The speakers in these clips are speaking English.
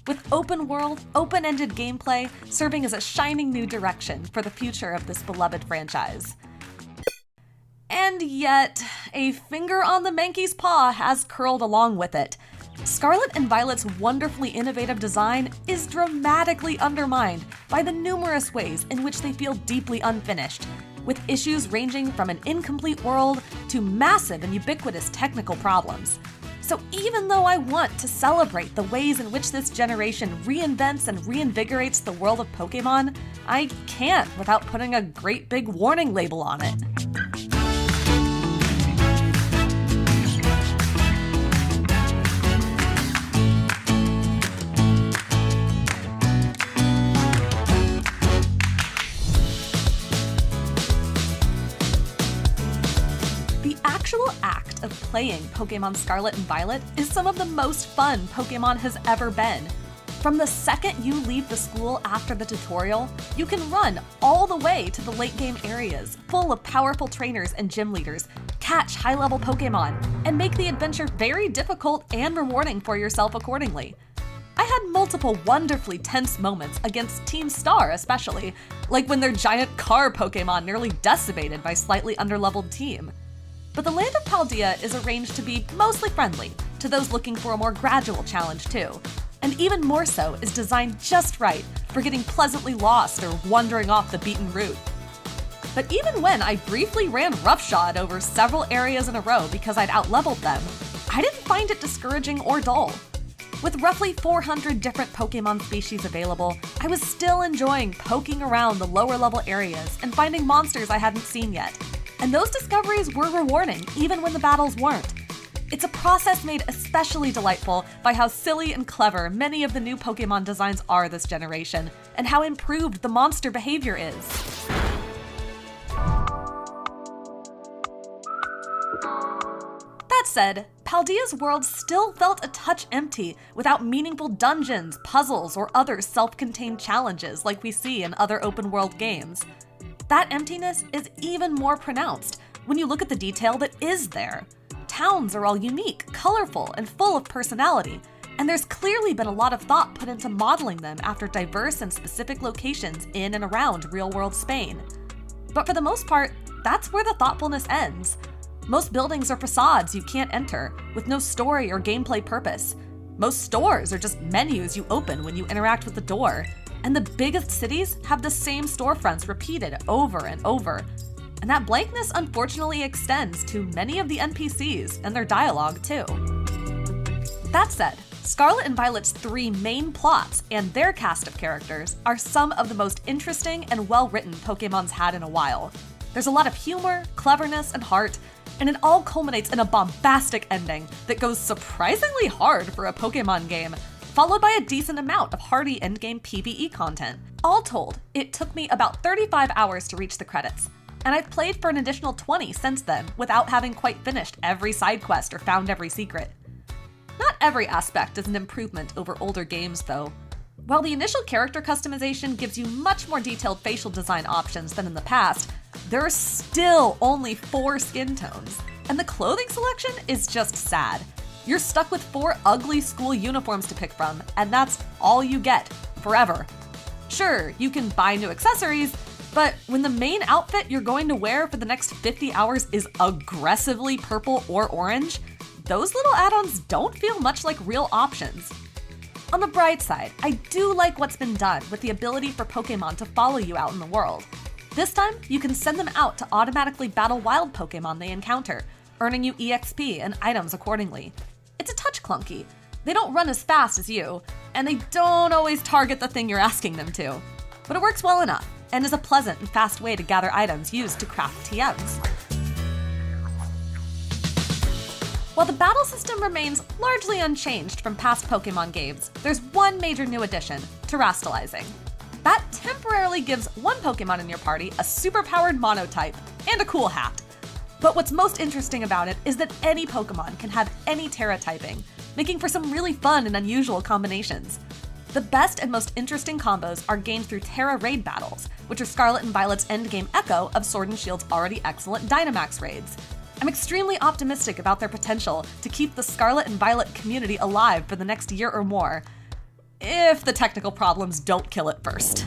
with open world, open-ended gameplay serving as a shining new direction for the future of this beloved franchise. And yet, a finger on the Mankey's paw has curled along with it. Scarlet and Violet's wonderfully innovative design is dramatically undermined by the numerous ways in which they feel deeply unfinished, with issues ranging from an incomplete world to massive and ubiquitous technical problems. So even though I want to celebrate the ways in which this generation reinvents and reinvigorates the world of Pokémon, I can't without putting a great big warning label on it. Of playing Pokémon Scarlet and Violet is some of the most fun Pokémon has ever been. From the second you leave the school after the tutorial, you can run all the way to the late game areas full of powerful trainers and gym leaders, catch high-level Pokémon, and make the adventure very difficult and rewarding for yourself accordingly. I had multiple wonderfully tense moments against Team Star especially, like when their giant car Pokémon nearly decimated my slightly underleveled team. But the land of Paldea is arranged to be mostly friendly to those looking for a more gradual challenge too, and even more so is designed just right for getting pleasantly lost or wandering off the beaten route. But even when I briefly ran roughshod over several areas in a row because I'd outleveled them, I didn't find it discouraging or dull. With roughly 400 different Pokémon species available, I was still enjoying poking around the lower level areas and finding monsters I hadn't seen yet. And those discoveries were rewarding, even when the battles weren't. It's a process made especially delightful by how silly and clever many of the new Pokémon designs are this generation, and how improved the monster behavior is. That said, Paldea's world still felt a touch empty without meaningful dungeons, puzzles, or other self-contained challenges like we see in other open-world games. That emptiness is even more pronounced when you look at the detail that is there. Towns are all unique, colorful, and full of personality, and there's clearly been a lot of thought put into modeling them after diverse and specific locations in and around real-world Spain. But for the most part, that's where the thoughtfulness ends. Most buildings are facades you can't enter, with no story or gameplay purpose. Most stores are just menus you open when you interact with the door. And the biggest cities have the same storefronts repeated over and over. And that blankness unfortunately extends to many of the NPCs and their dialogue too. That said, Scarlet and Violet's three main plots and their cast of characters are some of the most interesting and well-written Pokémon's had in a while. There's a lot of humor, cleverness, and heart, and it all culminates in a bombastic ending that goes surprisingly hard for a Pokémon game, followed by a decent amount of hearty endgame PvE content. All told, it took me about 35 hours to reach the credits, and I've played for an additional 20 since then without having quite finished every side quest or found every secret. Not every aspect is an improvement over older games though. While the initial character customization gives you much more detailed facial design options than in the past, there are still only 4 skin tones, and the clothing selection is just sad. You're stuck with 4 ugly school uniforms to pick from, and that's all you get, forever. Sure, you can buy new accessories, but when the main outfit you're going to wear for the next 50 hours is aggressively purple or orange, those little add-ons don't feel much like real options. On the bright side, I do like what's been done with the ability for Pokémon to follow you out in the world. This time, you can send them out to automatically battle wild Pokémon they encounter, earning you EXP and items accordingly. It's a touch clunky. They don't run as fast as you, and they don't always target the thing you're asking them to. But it works well enough, and is a pleasant and fast way to gather items used to craft TMs. While the battle system remains largely unchanged from past Pokémon games, there's one major new addition, terastallizing. That temporarily gives one Pokémon in your party a super-powered monotype and a cool hat. But what's most interesting about it is that any Pokémon can have any Terra typing, making for some really fun and unusual combinations. The best and most interesting combos are gained through Terra raid battles, which are Scarlet and Violet's endgame echo of Sword and Shield's already excellent Dynamax raids. I'm extremely optimistic about their potential to keep the Scarlet and Violet community alive for the next year or more. if the technical problems don't kill it first.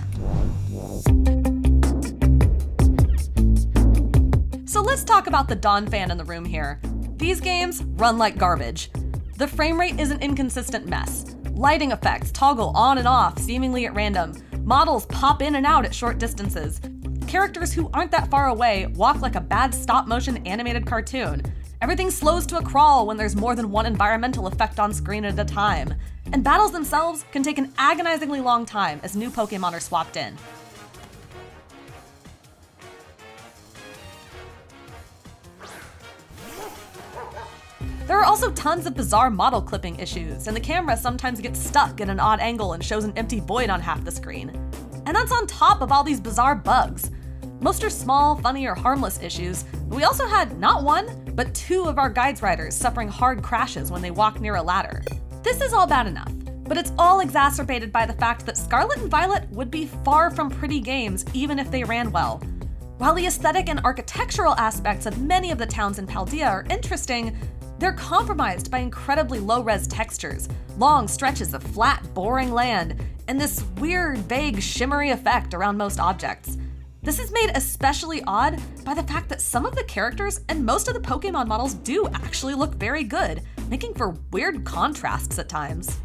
So let's talk about the Dawn fan in the room here. These games run like garbage. The frame rate is an inconsistent mess. Lighting effects toggle on and off seemingly at random. Models pop in and out at short distances. Characters who aren't that far away walk like a bad stop-motion animated cartoon. Everything slows to a crawl when there's more than one environmental effect on screen at a time. And battles themselves can take an agonizingly long time as new Pokemon are swapped in. There are also tons of bizarre model clipping issues, and the camera sometimes gets stuck at an odd angle and shows an empty void on half the screen. And that's on top of all these bizarre bugs. Most are small, funny, or harmless issues, but we also had not one, but two of our guides riders suffering hard crashes when they walk near a ladder. This is all bad enough, but it's all exacerbated by the fact that Scarlet and Violet would be far from pretty games even if they ran well. While the aesthetic and architectural aspects of many of the towns in Paldea are interesting, they're compromised by incredibly low-res textures, long stretches of flat, boring land, and this weird, vague, shimmery effect around most objects. This is made especially odd by the fact that some of the characters and most of the Pokemon models do actually look very good, making for weird contrasts at times.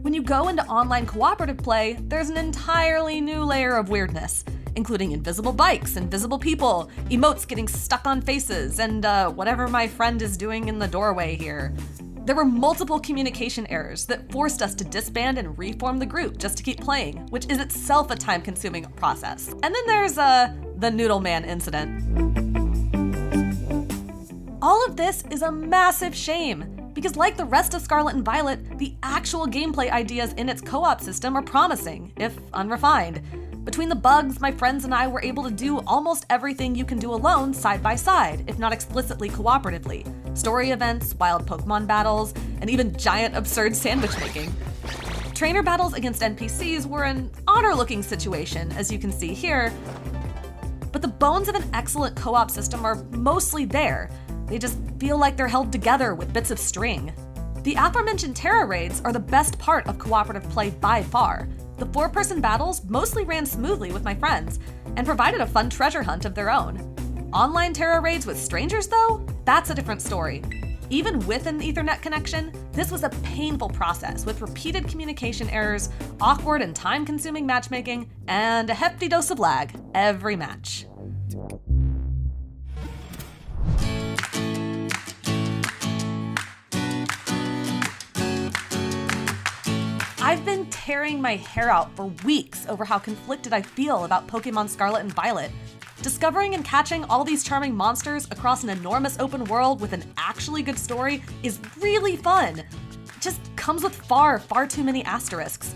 When you go into online cooperative play, there's an entirely new layer of weirdness, including invisible bikes, invisible people, emotes getting stuck on faces, and whatever my friend is doing in the doorway here. There were multiple communication errors that forced us to disband and reform the group just to keep playing, which is itself a time-consuming process. And then there's the Noodle Man incident. All of this is a massive shame, because like the rest of Scarlet and Violet, the actual gameplay ideas in its co-op system are promising, if unrefined. Between the bugs, my friends and I were able to do almost everything you can do alone side by side, if not explicitly cooperatively. Story events, wild Pokemon battles, and even giant absurd sandwich making. Trainer battles against NPCs were an honor-looking situation, as you can see here, but the bones of an excellent co-op system are mostly there. They just feel like they're held together with bits of string. The aforementioned Terra raids are the best part of cooperative play by far. The 4-person battles mostly ran smoothly with my friends and provided a fun treasure hunt of their own. Online Terra raids with strangers, though? That's a different story. Even with an Ethernet connection, this was a painful process with repeated communication errors, awkward and time-consuming matchmaking, and a hefty dose of lag every match. I've been tearing my hair out for weeks over how conflicted I feel about Pokemon Scarlet and Violet. Discovering and catching all these charming monsters across an enormous open world with an actually good story is really fun. It just comes with far too many asterisks.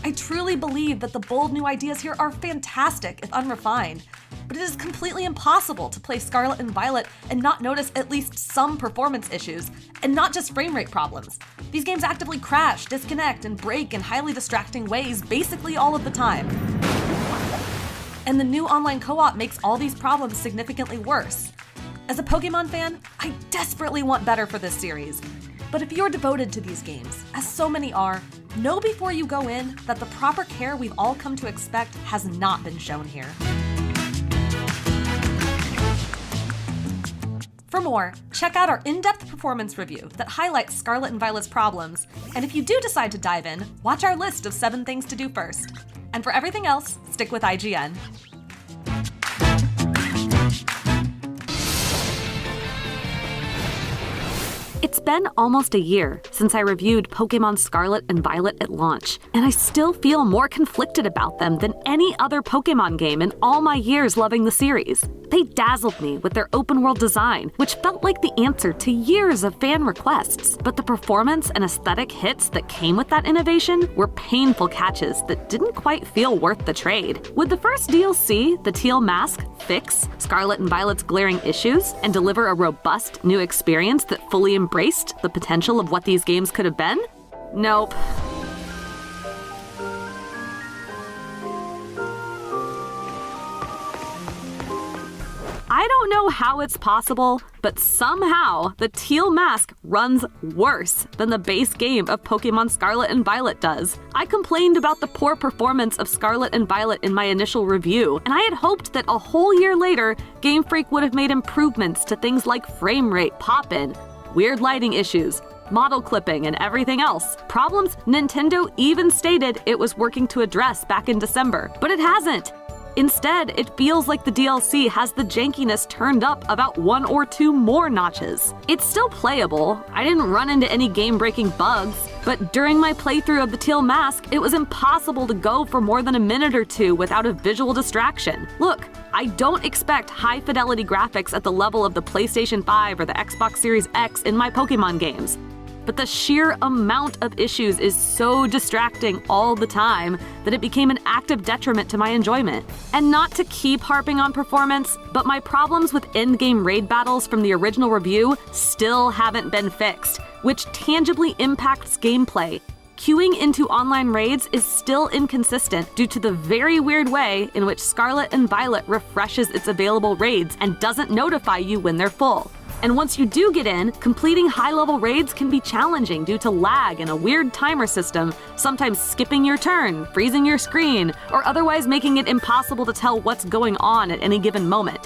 I truly believe that the bold new ideas here are fantastic if unrefined, but it is completely impossible to play Scarlet and Violet and not notice at least some performance issues, and not just frame rate problems. These games actively crash, disconnect, and break in highly distracting ways basically all of the time. And the new online co-op makes all these problems significantly worse. As a Pokemon fan, I desperately want better for this series. But if you're devoted to these games, as so many are, know before you go in that the proper care we've all come to expect has not been shown here. For more, check out our in-depth performance review that highlights Scarlet and Violet's problems, and if you do decide to dive in, watch our list of 7 things to do first. And for everything else, stick with IGN. It's been almost a year since I reviewed Pokemon Scarlet and Violet at launch, and I still feel more conflicted about them than any other Pokemon game in all my years loving the series. They dazzled me with their open-world design, which felt like the answer to years of fan requests, but the performance and aesthetic hits that came with that innovation were painful catches that didn't quite feel worth the trade. Would the first DLC, the Teal Mask, fix Scarlet and Violet's glaring issues and deliver a robust new experience that fully embraced the potential of what these games could have been? Nope. I don't know how it's possible, but somehow the teal mask runs worse than the base game of Pokemon Scarlet and Violet does. I complained about the poor performance of Scarlet and Violet in my initial review, and I had hoped that a whole year later, Game Freak would have made improvements to things like frame rate, pop-in, weird lighting issues, model clipping, and everything else. Problems Nintendo even stated it was working to address back in December, but it hasn't. Instead, it feels like the DLC has the jankiness turned up about 1 or 2 more notches. It's still playable, I didn't run into any game-breaking bugs, but during my playthrough of the teal mask, it was impossible to go for more than a minute or 2 without a visual distraction. Look, I don't expect high-fidelity graphics at the level of the PlayStation 5 or the Xbox Series X in my Pokemon games, but the sheer amount of issues is so distracting all the time that it became an active detriment to my enjoyment. And not to keep harping on performance, but my problems with endgame raid battles from the original review still haven't been fixed, which tangibly impacts gameplay. Queuing into online raids is still inconsistent due to the very weird way in which Scarlet and Violet refreshes its available raids and doesn't notify you when they're full. And once you do get in, completing high-level raids can be challenging due to lag and a weird timer system, sometimes skipping your turn, freezing your screen, or otherwise making it impossible to tell what's going on at any given moment.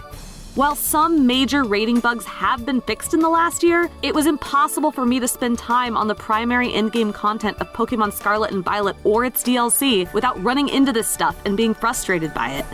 While some major raiding bugs have been fixed in the last year, it was impossible for me to spend time on the primary endgame content of Pokemon Scarlet and Violet or its DLC without running into this stuff and being frustrated by it.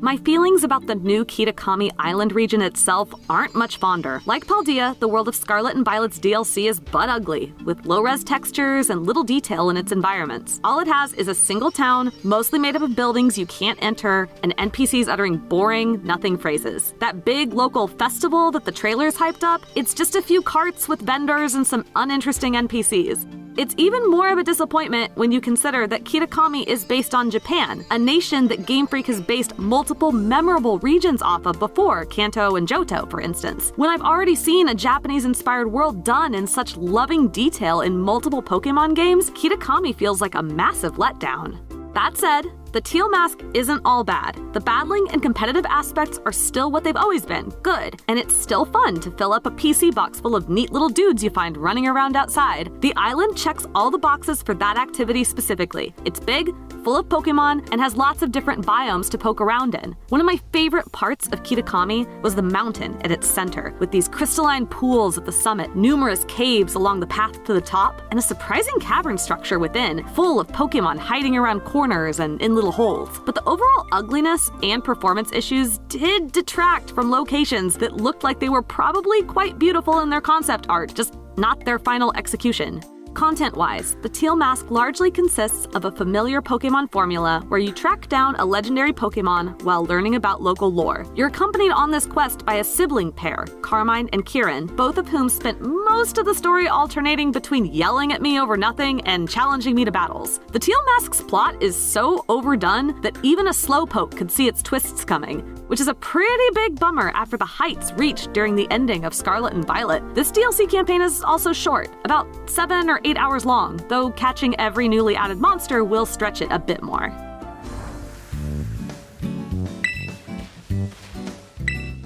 My feelings about the new Kitakami Island region itself aren't much fonder. Like Paldea, the world of Scarlet and Violet's DLC is butt ugly, with low-res textures and little detail in its environments. All it has is a single town, mostly made up of buildings you can't enter, and NPCs uttering boring, nothing phrases. That big local festival that the trailers hyped up, it's just a few carts with vendors and some uninteresting NPCs. It's even more of a disappointment when you consider that Kitakami is based on Japan, a nation that Game Freak has based multiple memorable regions off of before, Kanto and Johto, for instance. When I've already seen a Japanese-inspired world done in such loving detail in multiple Pokemon games, Kitakami feels like a massive letdown. That said, the teal mask isn't all bad. The battling and competitive aspects are still what they've always been, good, and it's still fun to fill up a PC box full of neat little dudes you find running around outside. The island checks all the boxes for that activity specifically. It's big, full of Pokemon, and has lots of different biomes to poke around in. One of my favorite parts of Kitakami was the mountain at its center, with these crystalline pools at the summit, numerous caves along the path to the top, and a surprising cavern structure within, full of Pokemon hiding around corners and in little holes. But the overall ugliness and performance issues did detract from locations that looked like they were probably quite beautiful in their concept art, just not their final execution. Content-wise, the teal mask largely consists of a familiar Pokemon formula where you track down a legendary Pokemon while learning about local lore. You're accompanied on this quest by a sibling pair, Carmine and Kieran, both of whom spent most of the story alternating between yelling at me over nothing and challenging me to battles. The teal mask's plot is so overdone that even a slowpoke could see its twists coming, which is a pretty big bummer after the heights reached during the ending of Scarlet and Violet. This DLC campaign is also short, about 7 or 8 hours long, though catching every newly added monster will stretch it a bit more.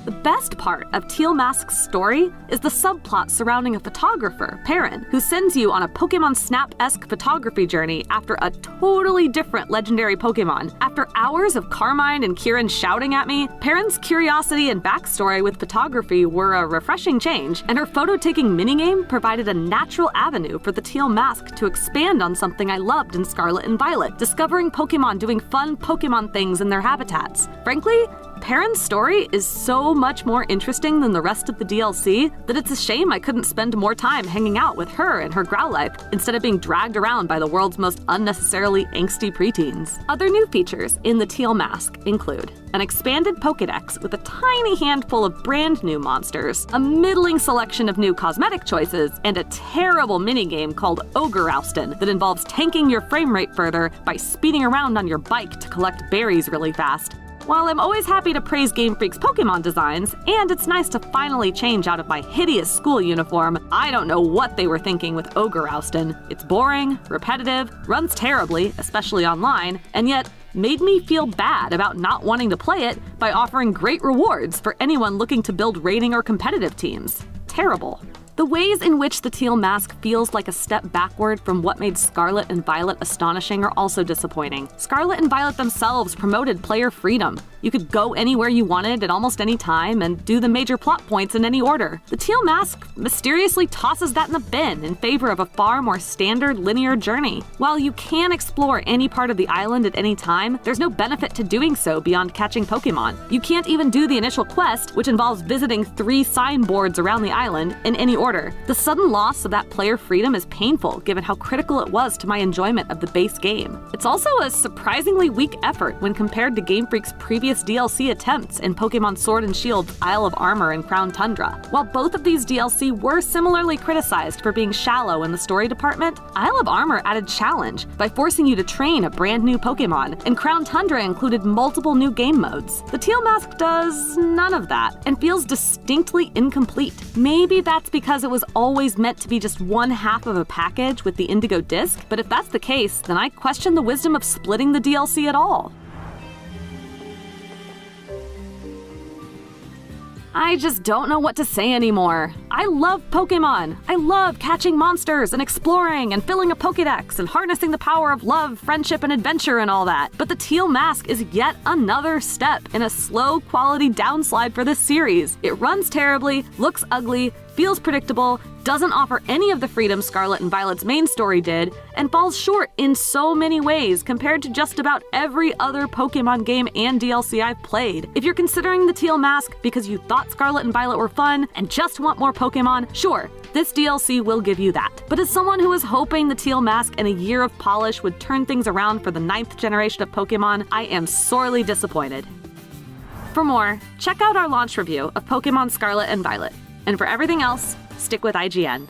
The best part of Teal Mask's story is the subplot surrounding a photographer, Perrin, who sends you on a Pokemon Snap-esque photography journey after a totally different legendary Pokemon. After hours of Carmine and Kieran shouting at me, Perrin's curiosity and backstory with photography were a refreshing change, and her photo-taking minigame provided a natural avenue for the Teal Mask to expand on something I loved in Scarlet and Violet, discovering Pokemon doing fun Pokemon things in their habitats. Frankly, Perrin's story is so much more interesting than the rest of the DLC that it's a shame I couldn't spend more time hanging out with her and her Growlithe instead of being dragged around by the world's most unnecessarily angsty preteens. Other new features in the Teal Mask include an expanded Pokédex with a tiny handful of brand new monsters, a middling selection of new cosmetic choices, and a terrible minigame called Ogre Oustin that involves tanking your frame rate further by speeding around on your bike to collect berries really fast. While I'm always happy to praise Game Freak's Pokemon designs, and it's nice to finally change out of my hideous school uniform, I don't know what they were thinking with Ogre Oustin. It's boring, repetitive, runs terribly, especially online, and yet made me feel bad about not wanting to play it by offering great rewards for anyone looking to build raiding or competitive teams. Terrible. The ways in which the teal mask feels like a step backward from what made Scarlet and Violet astonishing are also disappointing. Scarlet and Violet themselves promoted player freedom. You could go anywhere you wanted at almost any time and do the major plot points in any order. The teal mask mysteriously tosses that in the bin in favor of a far more standard linear journey. While you can explore any part of the island at any time, there's no benefit to doing so beyond catching Pokemon. You can't even do the initial quest, which involves visiting 3 signboards around the island, in any order. The sudden loss of that player freedom is painful given how critical it was to my enjoyment of the base game. It's also a surprisingly weak effort when compared to Game Freak's previous DLC attempts in Pokemon Sword and Shield's Isle of Armor and Crown Tundra. While both of these DLC were similarly criticized for being shallow in the story department, Isle of Armor added challenge by forcing you to train a brand new Pokemon, and Crown Tundra included multiple new game modes. The teal mask does none of that and feels distinctly incomplete. Maybe that's because it was always meant to be just one half of a package with the Indigo Disc, but if that's the case, then I question the wisdom of splitting the DLC at all. I just don't know what to say anymore. I love Pokemon. I love catching monsters and exploring and filling a Pokédex and harnessing the power of love, friendship, and adventure and all that. But the teal mask is yet another step in a slow quality downslide for this series. It runs terribly, looks ugly, feels predictable, doesn't offer any of the freedom Scarlet and Violet's main story did, and falls short in so many ways compared to just about every other Pokemon game and DLC I've played. If you're considering the teal mask because you thought Scarlet and Violet were fun and just want more Pokemon, sure, this DLC will give you that. But as someone who was hoping the teal mask and a year of polish would turn things around for the 9th generation of Pokemon, I am sorely disappointed. For more, check out our launch review of Pokemon Scarlet and Violet. And for everything else, stick with IGN.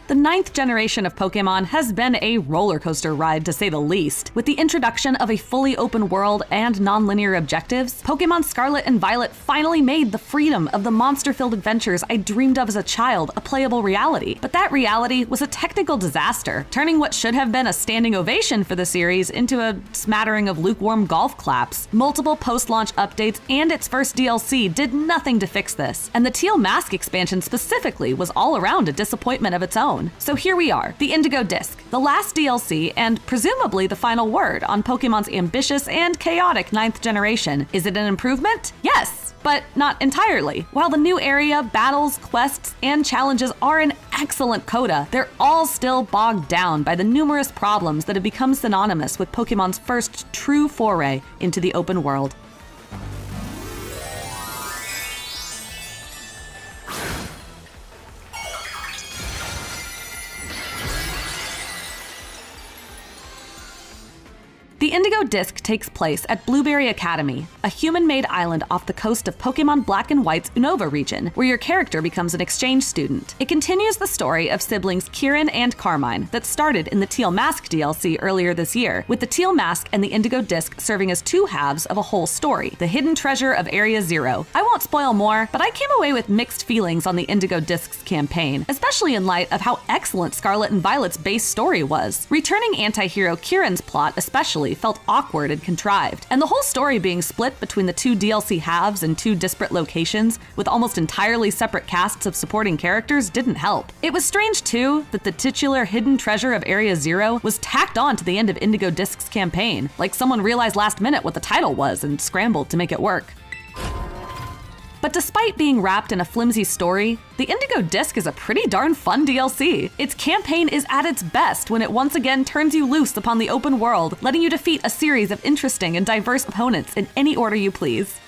The 9th generation of Pokemon has been a roller coaster ride, to say the least. With the introduction of a fully open world and non-linear objectives, Pokemon Scarlet and Violet finally made the freedom of the monster-filled adventures I dreamed of as a child a playable reality. But that reality was a technical disaster, turning what should have been a standing ovation for the series into a smattering of lukewarm golf claps. Multiple post-launch updates and its first DLC did nothing to fix this, and the Teal Mask expansion specifically was all around a disappointment of its own. So here we are, the Indigo Disc, the last DLC and presumably the final word on Pokemon's ambitious and chaotic 9th generation. Is it an improvement? Yes, but not entirely. While the new area, battles, quests, and challenges are an excellent coda, they're all still bogged down by the numerous problems that have become synonymous with Pokemon's first true foray into the open world. The Indigo Disc takes place at Blueberry Academy, a human-made island off the coast of Pokemon Black and White's Unova region, where your character becomes an exchange student. It continues the story of siblings Kieran and Carmine that started in the Teal Mask DLC earlier this year, with the Teal Mask and the Indigo Disc serving as two halves of a whole story, the hidden treasure of Area Zero. I won't spoil more, but I came away with mixed feelings on the Indigo Disc's campaign, especially in light of how excellent Scarlet and Violet's base story was. Returning anti-hero Kieran's plot especially felt awkward and contrived, and the whole story being split between the two DLC halves in two disparate locations with almost entirely separate casts of supporting characters didn't help. It was strange too that the titular hidden treasure of Area Zero was tacked on to the end of Indigo Disc's campaign, like someone realized last minute what the title was and scrambled to make it work. But despite being wrapped in a flimsy story, the Indigo Disc is a pretty darn fun DLC. Its campaign is at its best when it once again turns you loose upon the open world, letting you defeat a series of interesting and diverse opponents in any order you please.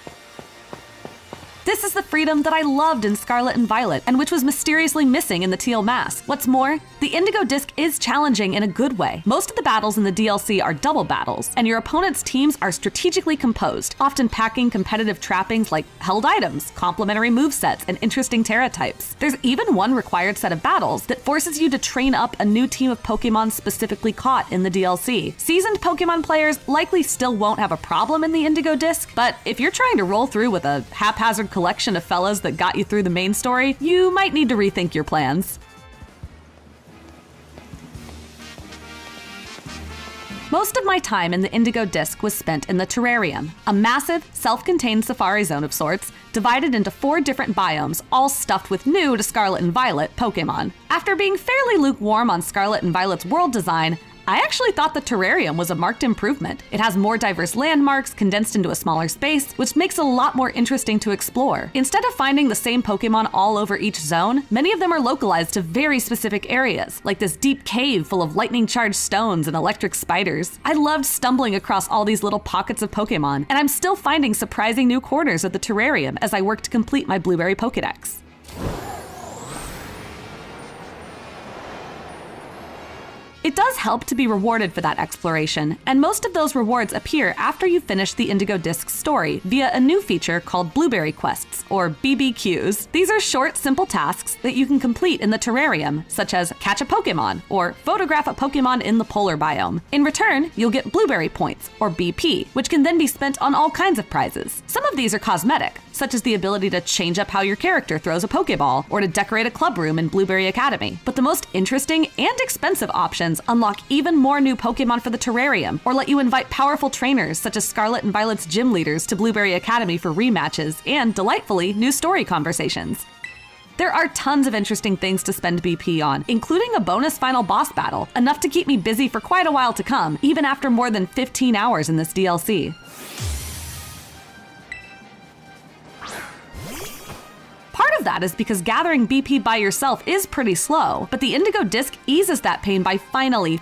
This is the freedom that I loved in Scarlet and Violet, and which was mysteriously missing in the teal mask. What's more, the Indigo Disc is challenging in a good way. Most of the battles in the DLC are double battles, and your opponent's teams are strategically composed, often packing competitive trappings like held items, complementary movesets, and interesting Terra types. There's even one required set of battles that forces you to train up a new team of Pokemon specifically caught in the DLC. Seasoned Pokemon players likely still won't have a problem in the Indigo Disc, but if you're trying to roll through with a haphazard collection of fellas that got you through the main story, you might need to rethink your plans. Most of my time in the Indigo Disc was spent in the Terrarium, a massive, self-contained safari zone of sorts, divided into 4 different biomes, all stuffed with new to Scarlet and Violet Pokemon. After being fairly lukewarm on Scarlet and Violet's world design, I actually thought the Terrarium was a marked improvement. It has more diverse landmarks condensed into a smaller space, which makes it a lot more interesting to explore. Instead of finding the same Pokemon all over each zone, many of them are localized to very specific areas, like this deep cave full of lightning-charged stones and electric spiders. I loved stumbling across all these little pockets of Pokemon, and I'm still finding surprising new corners of the Terrarium as I work to complete my Blueberry Pokedex. It does help to be rewarded for that exploration, and most of those rewards appear after you finish the Indigo Disc story via a new feature called Blueberry Quests, or BBQs. These are short, simple tasks that you can complete in the Terrarium, such as catch a Pokemon, or photograph a Pokemon in the polar biome. In return, you'll get Blueberry Points, or BP, which can then be spent on all kinds of prizes. Some of these are cosmetic, such as the ability to change up how your character throws a Pokeball, or to decorate a club room in Blueberry Academy. But the most interesting and expensive options unlock even more new Pokemon for the Terrarium, or let you invite powerful trainers such as Scarlet and Violet's gym leaders to Blueberry Academy for rematches and, delightfully, new story conversations. There are tons of interesting things to spend BP on, including a bonus final boss battle, enough to keep me busy for quite a while to come, even after more than 15 hours in this DLC. Part of that is because gathering BP by yourself is pretty slow, but the Indigo Disc eases that pain by finally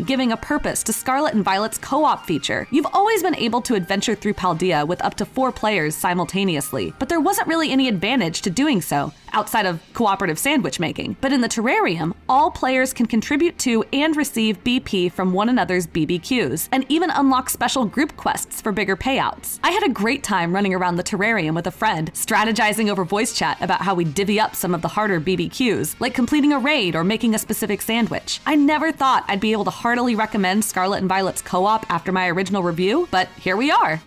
giving a purpose to Scarlet and Violet's co-op feature. You've always been able to adventure through Paldea with up to 4 players simultaneously, but there wasn't really any advantage to doing so, outside of cooperative sandwich making. But in the Terrarium, all players can contribute to and receive BP from one another's BBQs, and even unlock special group quests for bigger payouts. I had a great time running around the Terrarium with a friend, strategizing over voice chat about how we divvy up some of the harder BBQs, like completing a raid or making a specific sandwich. I never thought I'd be able to heartily recommend Scarlet and Violet's co-op after my original review, but here we are.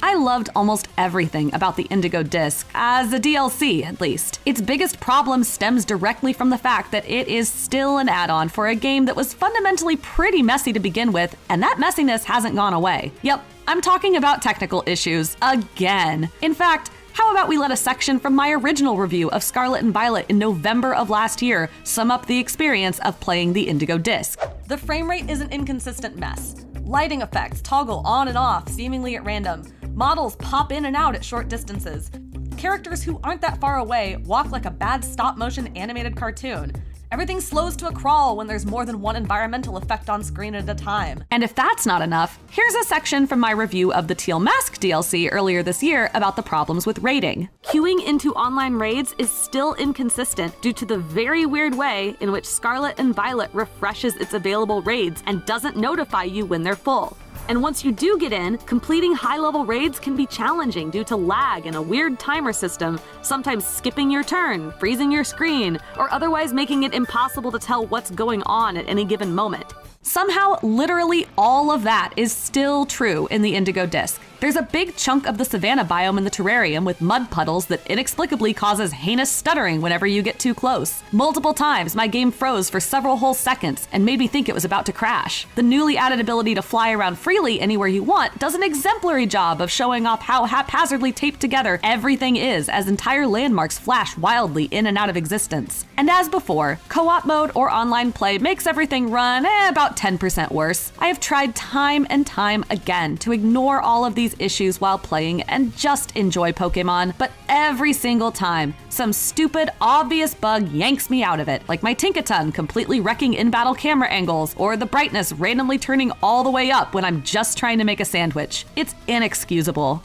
I loved almost everything about the Indigo Disc, as a DLC at least. Its biggest problem stems directly from the fact that it is still an add-on for a game that was fundamentally pretty messy to begin with, and that messiness hasn't gone away. Yep, I'm talking about technical issues again. In fact, how about we let a section from my original review of Scarlet and Violet in November of last year sum up the experience of playing the Indigo Disc. The frame rate is an inconsistent mess. Lighting effects toggle on and off, seemingly at random. Models pop in and out at short distances. Characters who aren't that far away walk like a bad stop-motion animated cartoon. Everything slows to a crawl when there's more than one environmental effect on screen at a time. And if that's not enough, here's a section from my review of the Teal Mask DLC earlier this year about the problems with raiding. Queuing into online raids is still inconsistent due to the very weird way in which Scarlet and Violet refreshes its available raids and doesn't notify you when they're full. And once you do get in, completing high-level raids can be challenging due to lag and a weird timer system, sometimes skipping your turn, freezing your screen, or otherwise making it impossible to tell what's going on at any given moment. Somehow, literally all of that is still true in the Indigo Disc. There's a big chunk of the savanna biome in the Terrarium with mud puddles that inexplicably causes heinous stuttering whenever you get too close. Multiple times, my game froze for several whole seconds and made me think it was about to crash. The newly added ability to fly around freely anywhere you want does an exemplary job of showing off how haphazardly taped together everything is as entire landmarks flash wildly in and out of existence. And as before, co-op mode or online play makes everything run about 10% worse. I have tried time and time again to ignore all of these issues while playing and just enjoy Pokemon, but every single time, some stupid, obvious bug yanks me out of it, like my Tinkaton completely wrecking in-battle camera angles, or the brightness randomly turning all the way up when I'm just trying to make a sandwich. It's inexcusable.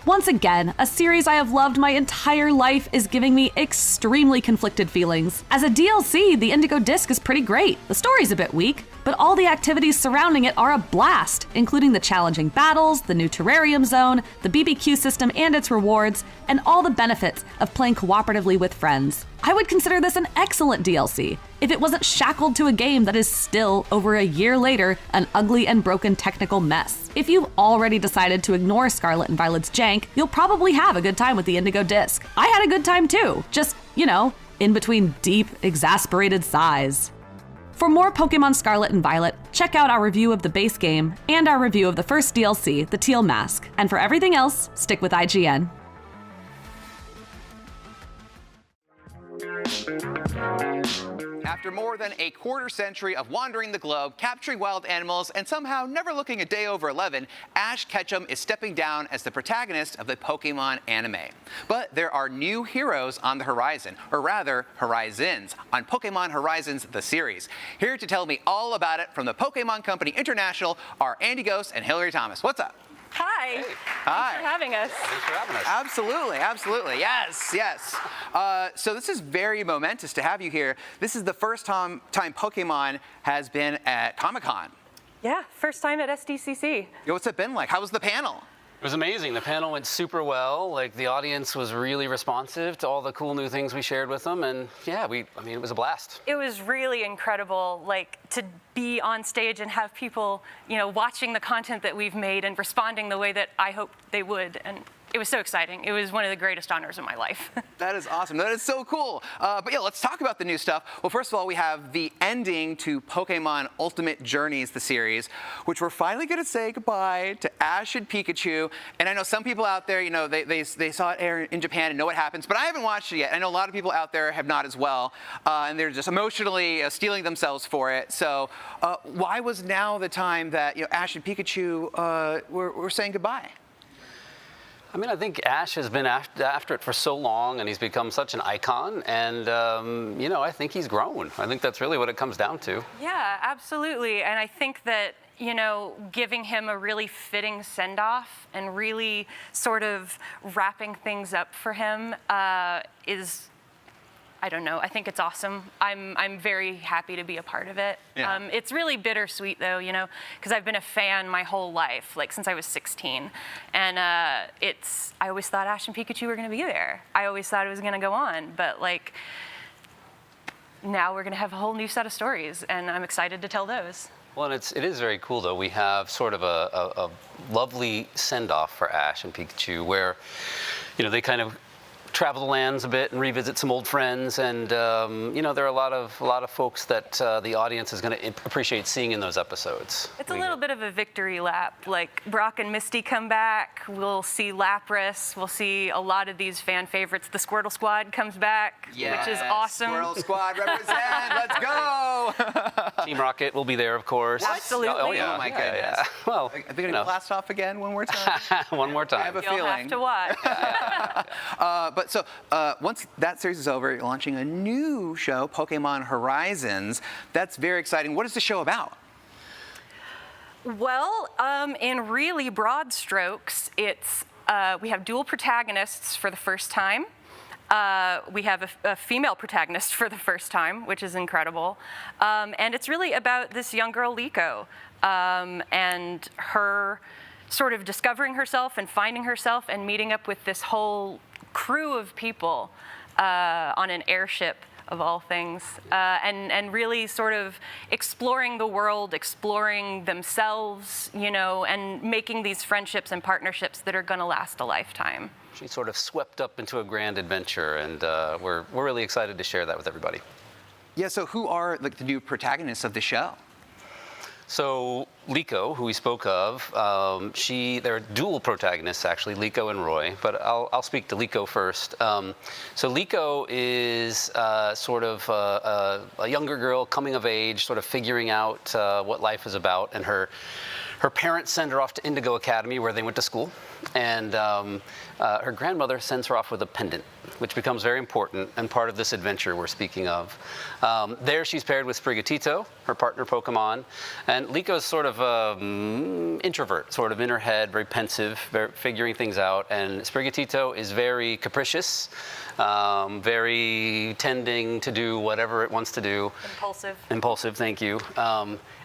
Once again, a series I have loved my entire life is giving me extremely conflicted feelings. As a DLC, the Indigo Disc is pretty great. The story's a bit weak, but all the activities surrounding it are a blast, including the challenging battles, the new terrarium zone, the BBQ system and its rewards, and all the benefits of playing cooperatively with friends. I would consider this an excellent DLC if it wasn't shackled to a game that is still, over a year later, an ugly and broken technical mess. If you've already decided to ignore Scarlet and Violet's jank, you'll probably have a good time with the Indigo Disc. I had a good time too, just, in between deep, exasperated sighs. For more Pokemon Scarlet and Violet, check out our review of the base game and our review of the first DLC, the Teal Mask. And for everything else, stick with IGN. After more than a quarter century of wandering the globe, capturing wild animals, and somehow never looking a day over 11, Ash Ketchum is stepping down as the protagonist of the Pokemon anime. But there are new heroes on the horizon, or rather, horizons, on Pokemon Horizons, the series. Here to tell me all about it from the Pokemon Company International are Andy Ghost and Hillary Thomas. What's up? Hi. Hey. Thanks for having us. Thanks for having us. Absolutely, absolutely. Yes, yes. So this is very momentous to have you here. This is the first time Pokemon has been at Comic-Con. Yeah, first time at SDCC. What's it been like? How was the panel? It was amazing. The panel went super well. Like, the audience was really responsive to all the cool new things we shared with them. And yeah, it was a blast. It was really incredible, to be on stage and have people, watching the content that we've made and responding the way that I hoped they would. And it was so exciting. It was one of the greatest honors of my life. That is awesome. That is so cool. But yeah, let's talk about the new stuff. Well, first of all, we have the ending to Pokemon Ultimate Journeys, the series, which we're finally going to say goodbye to Ash and Pikachu. And I know some people out there, they saw it air in Japan and know what happens, but I haven't watched it yet. I know a lot of people out there have not as well, and they're just emotionally stealing themselves for it. So why was now the time that Ash and Pikachu were saying goodbye? I think Ash has been after it for so long, and he's become such an icon, and, I think he's grown. I think that's really what it comes down to. Yeah, absolutely. And I think that, giving him a really fitting send-off and really sort of wrapping things up for him is, I don't know, I think it's awesome. I'm very happy to be a part of it. Yeah. It's really bittersweet though, because I've been a fan my whole life, since I was 16. And I always thought Ash and Pikachu were gonna be there. I always thought it was gonna go on, but now we're gonna have a whole new set of stories, and I'm excited to tell those. Well, and it is very cool, though. We have sort of a lovely send-off for Ash and Pikachu where, they kind of travel the lands a bit and revisit some old friends, and there are a lot of folks that the audience is going to appreciate seeing in those episodes. It's a little bit of a victory lap. Brock and Misty come back. We'll see Lapras. We'll see a lot of these fan favorites. The Squirtle Squad comes back, which is awesome. Squirtle Squad represent. Let's go. Team Rocket will be there, of course. Absolutely. Oh yeah. Oh my goodness. Yeah. Well, are they going to blast off again one more time? one more time. I have a You'll feeling. have to watch. But so once that series is over, you're launching a new show, Pokemon Horizons. That's very exciting. What is the show about? Well, in really broad strokes, it's we have dual protagonists for the first time. We have a female protagonist for the first time, which is incredible. And it's really about this young girl, Liko, and her sort of discovering herself and finding herself and meeting up with this whole crew of people on an airship, of all things, and really sort of exploring the world, exploring themselves, and making these friendships and partnerships that are going to last a lifetime. She's sort of swept up into a grand adventure, and we're really excited to share that with everybody. Yeah, so who are the new protagonists of the show? So Liko, who we spoke of, they're dual protagonists actually, Liko and Roy. But I'll speak to Liko first. So Liko is sort of a younger girl coming of age, sort of figuring out what life is about, and her parents send her off to Indigo Academy, where they went to school, and her grandmother sends her off with a pendant, which becomes very important and part of this adventure we're speaking of. There she's paired with Sprigatito, her partner Pokemon, and Liko's sort of an introvert, sort of in her head, very pensive, figuring things out, and Sprigatito is very capricious, very tending to do whatever it wants to do. Impulsive, thank you.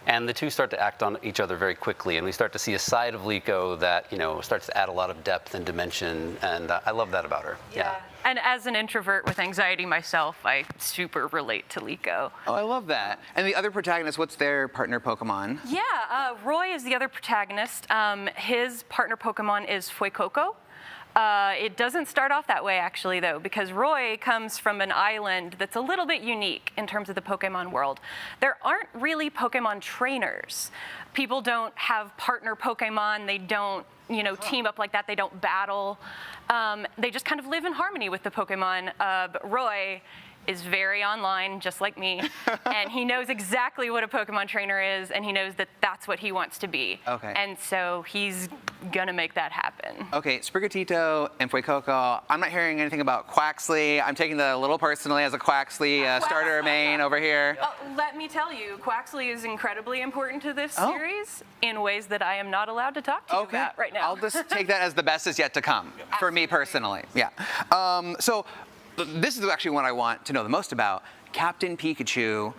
And the two start to act on each other very quickly, and we start to see a side of Liko that, starts to add a lot of depth and dimension, and I love that about her. Yeah. And as an introvert with anxiety myself, I super relate to Liko. Oh, I love that. And the other protagonist, what's their partner Pokemon? Yeah, Roy is the other protagonist. His partner Pokemon is Fuecoco. It doesn't start off that way, actually, though, because Roy comes from an island that's a little bit unique in terms of the Pokemon world. There aren't really Pokemon trainers. People don't have partner Pokemon. They don't, team up like that. They don't battle. They just kind of live in harmony with the Pokemon. But Roy is very online, just like me, and he knows exactly what a Pokemon trainer is, and he knows that that's what he wants to be. Okay. And so he's gonna make that happen. Okay, Sprigatito and Fuecoco. I'm not hearing anything about Quaxley. I'm taking the a little personally as a Quaxley starter main over here. Let me tell you, Quaxley is incredibly important to this series in ways that I am not allowed to talk to you about right now. I'll just take that as the best is yet to come for me personally. Yeah. So this is actually what I want to know the most about. Captain Pikachu.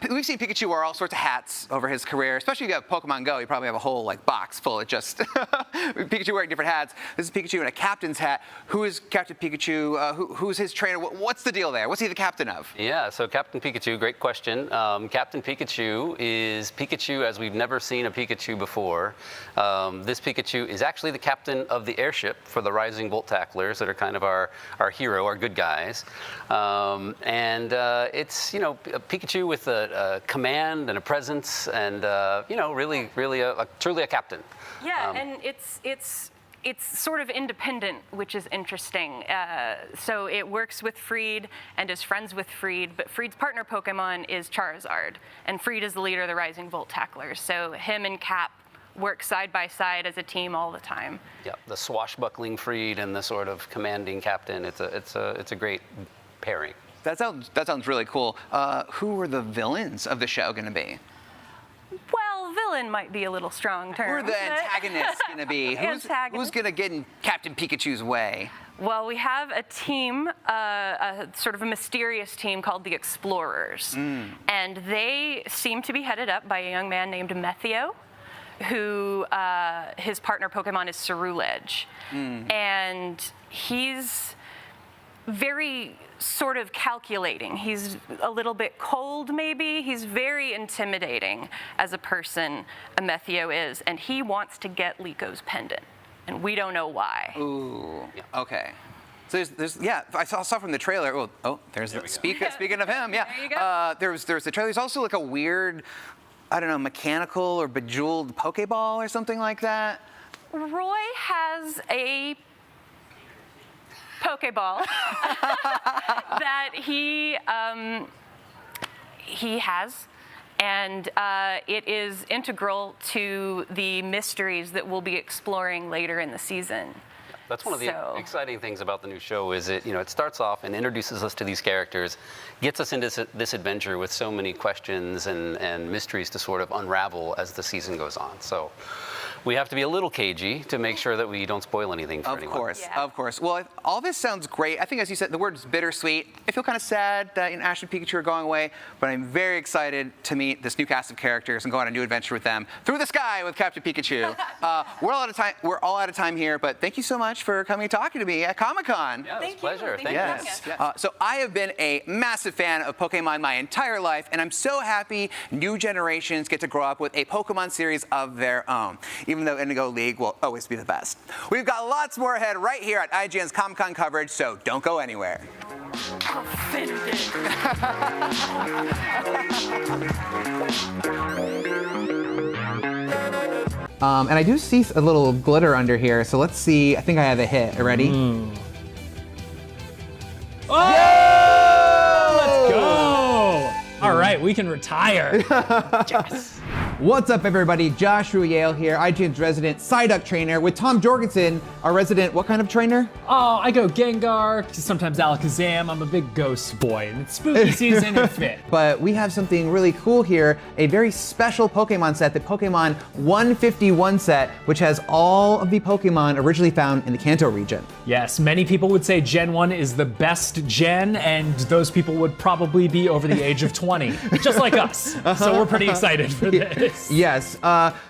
We've seen Pikachu wear all sorts of hats over his career, especially if you have Pokemon Go. You probably have a whole box full of just Pikachu wearing different hats. This is Pikachu in a captain's hat. Who is Captain Pikachu? Who's his trainer? What's the deal there? What's he the captain of? Yeah, so Captain Pikachu, great question. Captain Pikachu is Pikachu as we've never seen a Pikachu before. This Pikachu is actually the captain of the airship for the Rising Volt Tacklers that are kind of our hero, our good guys. It's, Pikachu with a command and a presence, and really truly a captain. Yeah, and it's sort of independent, which is interesting. So it works with Freed and is friends with Freed, but Freed's partner Pokemon is Charizard, and Freed is the leader of the Rising Volt Tacklers. So him and Cap work side by side as a team all the time. Yeah, the swashbuckling Freed and the sort of commanding captain. It's a great pairing. That sounds really cool. Who are the villains of the show going to be? Well, villain might be a little strong term. Who are the antagonists going to be? Who's going to get in Captain Pikachu's way? Well, we have a team, a sort of a mysterious team called the Explorers. And they seem to be headed up by a young man named Methio, who his partner Pokemon is Ceruledge. And he's very sort of calculating. He's a little bit cold, maybe. He's very intimidating as a person, Methio is, and he wants to get Liko's pendant, and we don't know why. Ooh, okay. So I saw from the trailer. There's speaking of him, yeah. There you go. There's the trailer. There's also a weird, I don't know, mechanical or bejeweled Pokeball or something like that. Roy has a Pokeball that he has, and it is integral to the mysteries that we'll be exploring later in the season. That's one of the exciting things about the new show is it starts off and introduces us to these characters, gets us into this adventure with so many questions and mysteries to sort of unravel as the season goes on. So we have to be a little cagey to make sure that we don't spoil anything for anyone. Of course. Well, all this sounds great. I think, as you said, the word's bittersweet. I feel kind of sad that Ash and Pikachu are going away, but I'm very excited to meet this new cast of characters and go on a new adventure with them through the sky with Captain Pikachu. We're all out of time here, but thank you so much for coming and talking to me at Comic-Con. Yeah, it's a pleasure. Thank you. Yes. So I have been a massive fan of Pokemon my entire life, and I'm so happy new generations get to grow up with a Pokemon series of their own, even though Indigo League will always be the best. We've got lots more ahead right here at IGN's Comic-Con coverage, so don't go anywhere. Offended. And I do see a little glitter under here, so let's see. I think I have a hit. Ready? Oh! Let's go! All right, we can retire. Yes. What's up, everybody? Joshua Yale here, IGN's resident Psyduck trainer, with Tom Jorgensen, our resident, what kind of trainer? Oh, I go Gengar, sometimes Alakazam. I'm a big ghost boy, and it's spooky season and fit. But we have something really cool here, a very special Pokemon set, the Pokemon 151 set, which has all of the Pokemon originally found in the Kanto region. Yes, many people would say Gen 1 is the best gen, and those people would probably be over the age of 20, just like us. So we're pretty excited for this. Yes,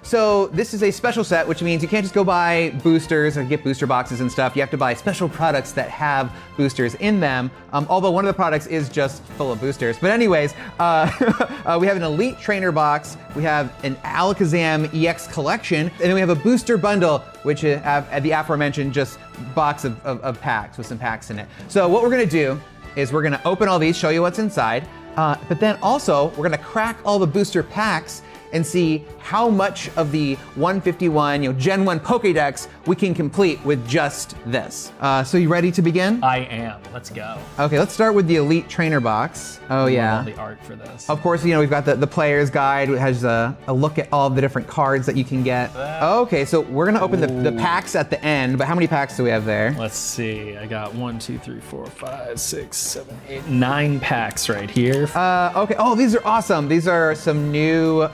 so this is a special set, which means you can't just go buy boosters or get booster boxes and stuff. You have to buy special products that have boosters in them, although one of the products is just full of boosters. But anyways, we have an Elite Trainer box, we have an Alakazam EX collection, and then we have a booster bundle, which have the aforementioned just box of packs with some packs in it. So what we're gonna do is we're gonna open all these, show you what's inside, but then also we're gonna crack all the booster packs and see how much of the 151, Gen 1 Pokédex we can complete with just this. So you ready to begin? I am. Let's go. Okay, let's start with the Elite Trainer box. Oh yeah. All the art for this. Of course, we've got the player's guide, which has a look at all of the different cards that you can get. Okay, so we're gonna open the packs at the end, but how many packs do we have there? Let's see. I got 1, 2, 3, 4, 5, 6, 7, 8, 9 packs right here. Okay, oh, these are awesome. These are some new,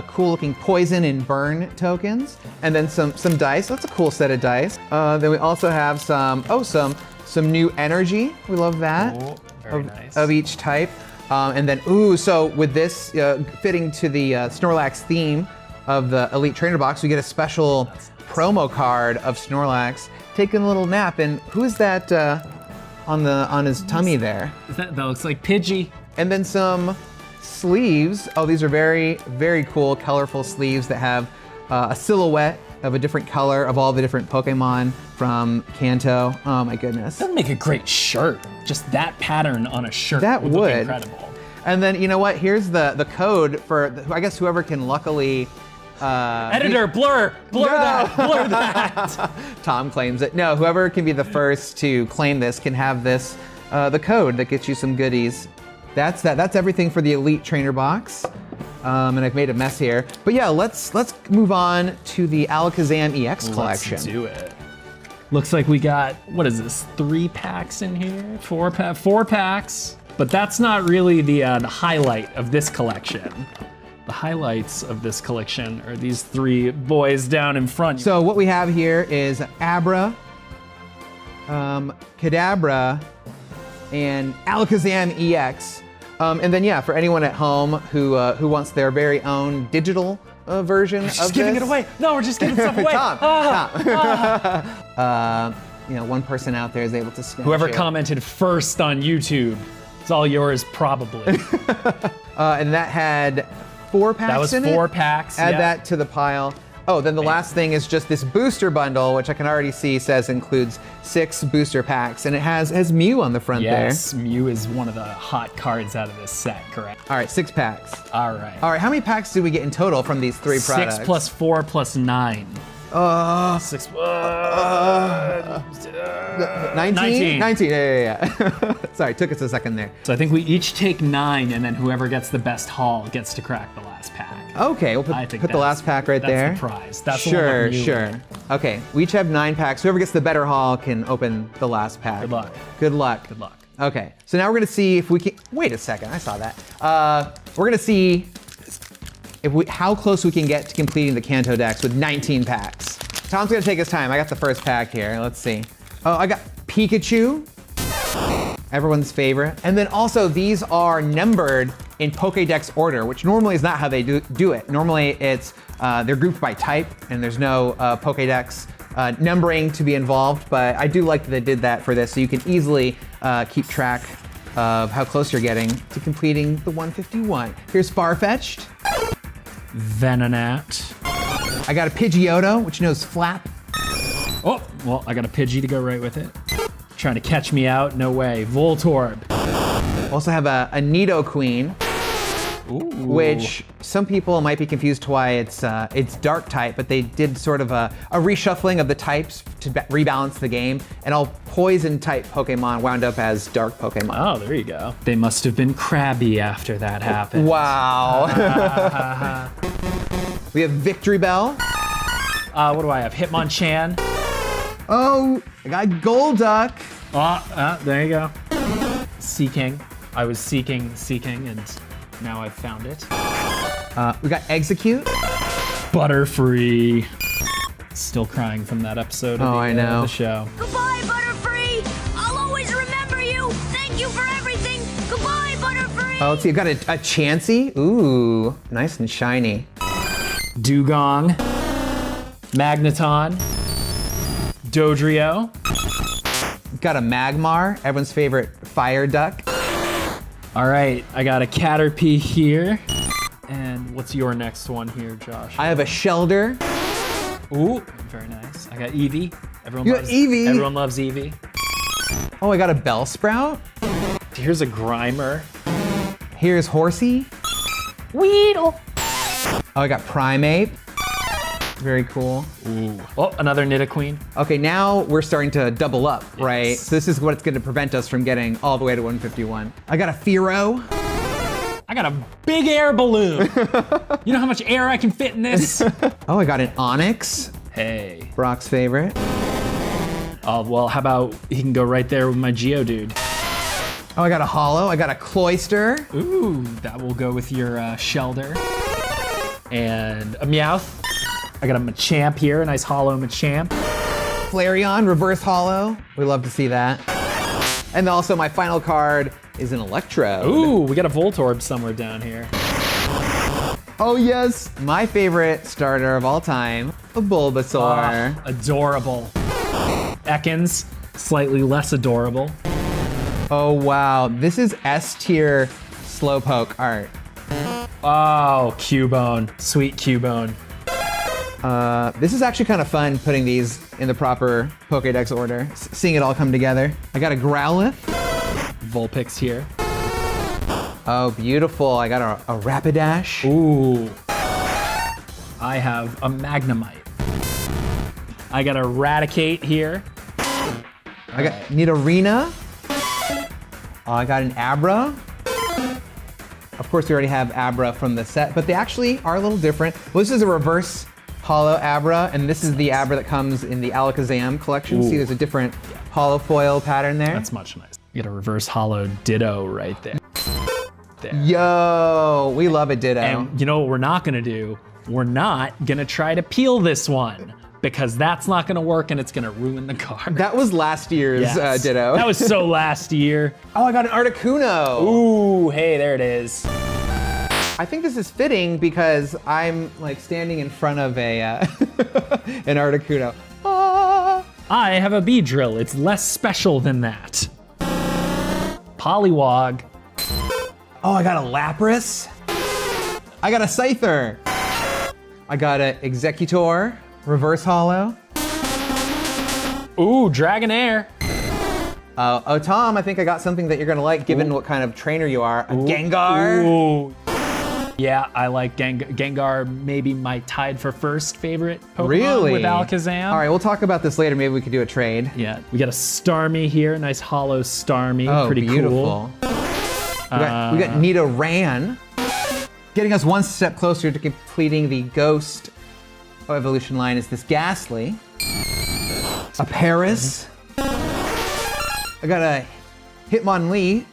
cool looking poison and burn tokens, and then some dice. That's a cool set of dice. Then we also have some new energy. We love that. Oh, very nice. Of each type. And then, so with this fitting to the Snorlax theme of the Elite Trainer box, we get a special promo card of Snorlax taking a little nap. And who is that on his tummy there? That looks like Pidgey. And then some sleeves. Oh, these are very, very cool, colorful sleeves that have a silhouette of a different color of all the different Pokemon from Kanto. Oh my goodness. That'd make a great shirt. Just that pattern on a shirt That would look would. incredible. And then, you know what? Here's the code for, I guess, whoever can luckily... Editor, blur that. Tom claims it. No, whoever can be the first to claim this can have this, the code that gets you some goodies. That's everything for the Elite Trainer box. And I've made a mess here. But yeah, let's move on to the Alakazam EX collection. Let's do it. Looks like we got, what is this, 3 packs in here? 4 packs. But that's not really the highlight of this collection. The highlights of this collection are these 3 boys down in front. So what we have here is Abra, Kadabra, and Alakazam EX. And then yeah, for anyone at home who wants their very own digital version of this. Just giving it away. No, we're just giving stuff away. Tom. One person out there is able to snatch Whoever it. commented first on YouTube, it's all yours probably. And that had 4 packs That was in 4 it. packs. Add yeah. that to the pile. Oh, then the last thing is just this booster bundle, which I can already see says includes 6 booster packs, and it has Mew on the front Yes, Mew is one of the hot cards out of this set, correct? there. All right, 6 packs. All right. All right, how many packs did we get in total from these 3 products? 6 plus 4 plus 9. 6. 19? 19, yeah. Sorry, took us a second there. So I think we each take 9, and then whoever gets the best haul gets to crack the last pack. Okay, we'll I think put the last pack right there. That's the prize. That's the one Sure, with Mew in sure. it. Okay, we each have 9 packs. Whoever gets the better haul can open the last pack. Good luck. Good luck. Good luck. Okay, so now we're gonna see if we can, wait a second, I saw that. We're gonna see how close we can get to completing the Kanto Dex with 19 packs. Tom's gonna take his time. I got the first pack here, let's see. Oh, I got Pikachu, everyone's favorite. And then also these are numbered in Pokédex order, which normally is not how they do it. Normally it's, they're grouped by type and there's no Pokédex numbering to be involved, but I do like that they did that for this so you can easily keep track of how close you're getting to completing the 151. Here's Farfetch'd. Venonat. I got a Pidgeotto, which knows Flap. Oh, well, I got a Pidgey to go right with it. Trying to catch me out? No way. Voltorb. Also have a Nidoqueen. which some people might be confused to why it's dark type, but they did sort of a reshuffling of the types to rebalance the game, and all poison type Pokemon wound up as dark Pokemon. Oh, there you go. They must have been crabby after that happened. Wow. We have Victory Bell. What do I have? Hitmonchan. Oh, I got Golduck. There you go. Seeking. I was seeking, and now I've found it. We got Execute. Butterfree. Still crying from that episode of the show. Goodbye, Butterfree. I'll always remember you. Thank you for everything. Goodbye, Butterfree. Oh, let's see, I've got a Chansey. Ooh, nice and shiny. Dugong. Magneton. Dodrio. Got a Magmar, everyone's favorite fire duck. All right, I got a Caterpie here. And what's your next one here, Josh? I have a Shelder. Ooh, very nice. I got Eevee. You got Eevee? Everyone loves Eevee. Oh, I got a Bellsprout. Here's a Grimer. Here's Horsey. Weedle. Oh, I got Primeape. Very cool. Ooh. Oh, another Nidoqueen. Okay, now we're starting to double up, right? So this is what's going to prevent us from getting all the way to 151. I got a Fearow. I got a big air balloon. You know how much air I can fit in this? Oh, I got an Onyx. Hey. Brock's favorite. Oh, well, how about he can go right there with my Geodude. Oh, I got a Hollow. I got a Cloyster. Ooh, that will go with your Shelder. And a Meowth. I got a Machamp here, a nice hollow Machamp. Flareon, reverse hollow. We love to see that. And also my final card is an Electrode. Ooh, we got a Voltorb somewhere down here. Oh yes, my favorite starter of all time, a Bulbasaur. Adorable. Ekans, slightly less adorable. Oh wow, this is S tier Slowpoke art. Oh, Cubone, sweet Cubone. This is actually kind of fun putting these in the proper Pokédex order, seeing it all come together. I got a Growlithe. Vulpix here. Oh, beautiful. I got a Rapidash. Ooh. I have a Magnemite. I got a Raticate here. I got Nidorina. Oh, I got an Abra. Of course, we already have Abra from the set, but they actually are a little different. Well, this is a reverse hollow Abra, and this is the Abra that comes in the Alakazam collection. Ooh. See, there's a different hollow foil pattern there. That's much nice. You got a reverse hollow Ditto right there. Yo, we love a Ditto. And you know what we're not gonna do? We're not gonna try to peel this one because that's not gonna work and it's gonna ruin the card. That was last year's Yes. Ditto. That was so last year. Oh, I got an Articuno. Ooh, hey, there it is. I think this is fitting because I'm like standing in front of a an Articuno. Ah. I have a Beedrill. It's less special than that. Poliwag. Oh, I got a Lapras. I got a Scyther. I got an Executor, reverse hollow. Ooh, Dragonair. Oh, Tom, I think I got something that you're gonna like, given what kind of trainer you are. A Gengar. Ooh. Yeah, I like Gengar. Maybe my tied for first favorite Pokemon Really? with Alakazam. All right, we'll talk about this later. Maybe we could do a trade. Yeah, we got a Starmie here, nice hollow Starmie, Oh, pretty beautiful. cool. We got Nidoran, getting us one step closer to completing the Ghost evolution line. Is this Ghastly, a Paris. I got a Hitmonlee,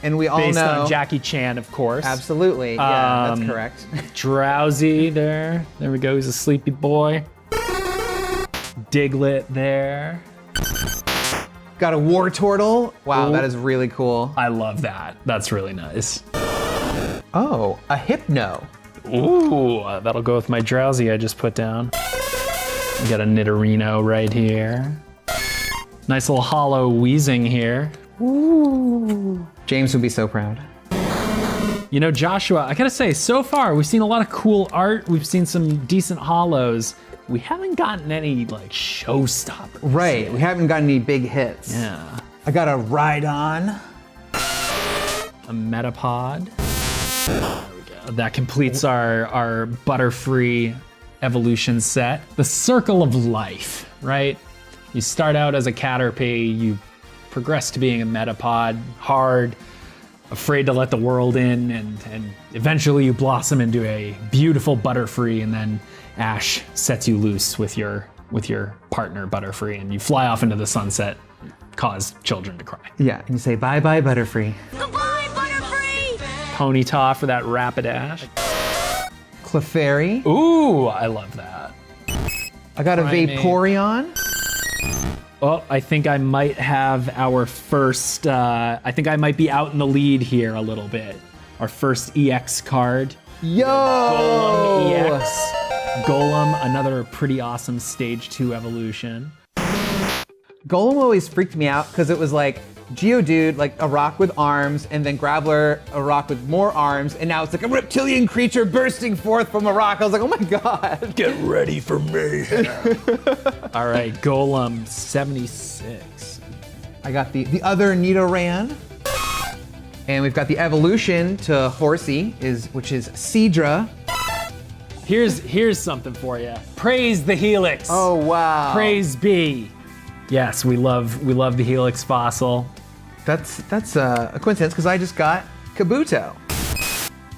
and we all Based know on Jackie Chan, of course. Absolutely, yeah, that's correct. Drowsy there. There we go. He's a sleepy boy. Diglett there. Got a Wartortle. Wow, Ooh. that is really cool. I love that. That's really nice. Oh, a Hypno. Ooh, that'll go with my Drowsy I just put down. We got a Nidorino right here. Nice little hollow Wheezing here. Ooh. James would be so proud. You know, Joshua, I gotta say, so far we've seen a lot of cool art. We've seen some decent hollows. We haven't gotten any like showstoppers. Right, we haven't gotten any big hits. Yeah. I got a Rhydon. A Metapod. That completes our Butterfree evolution set. The circle of life, right? You start out as a Caterpie, you progress to being a Metapod, hard, afraid to let the world in, and eventually you blossom into a beautiful Butterfree, and then Ash sets you loose with your partner Butterfree, and you fly off into the sunset, cause children to cry. Yeah, and you say bye-bye Butterfree. Goodbye, Butterfree! Ponyta for that Rapidash. Clefairy. Ooh, I love that. I got a Primate. Vaporeon. Oh, I think I might have our first, I think I might be out in the lead here a little bit. Our first EX card. Yo! Golem EX. Golem, another pretty awesome stage 2 evolution. Golem always freaked me out because it was like Geodude, like a rock with arms, and then Graveler, a rock with more arms, and now it's like a reptilian creature bursting forth from a rock. I was like, oh my god. Get ready for me. All right, Golem 76. I got the other Nidoran. And we've got the evolution to Horsey, which is Seadra. Here's something for you. Praise the Helix. Oh wow. Praise be. Yes, we love the Helix fossil. That's a coincidence because I just got Kabuto.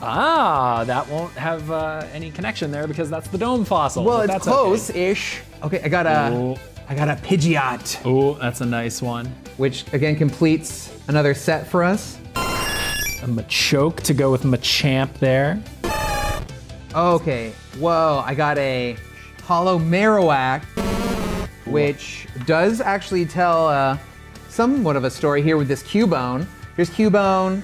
Ah, that won't have any connection there because that's the dome fossil. Well, but it's that's close-ish. Okay, I got a Pidgeot, Oh, that's a nice one. which again completes another set for us. A Machoke to go with Machamp there. Okay, whoa, I got a Hollow Marowak, which does actually tell somewhat of a story here with this Cubone. Here's Cubone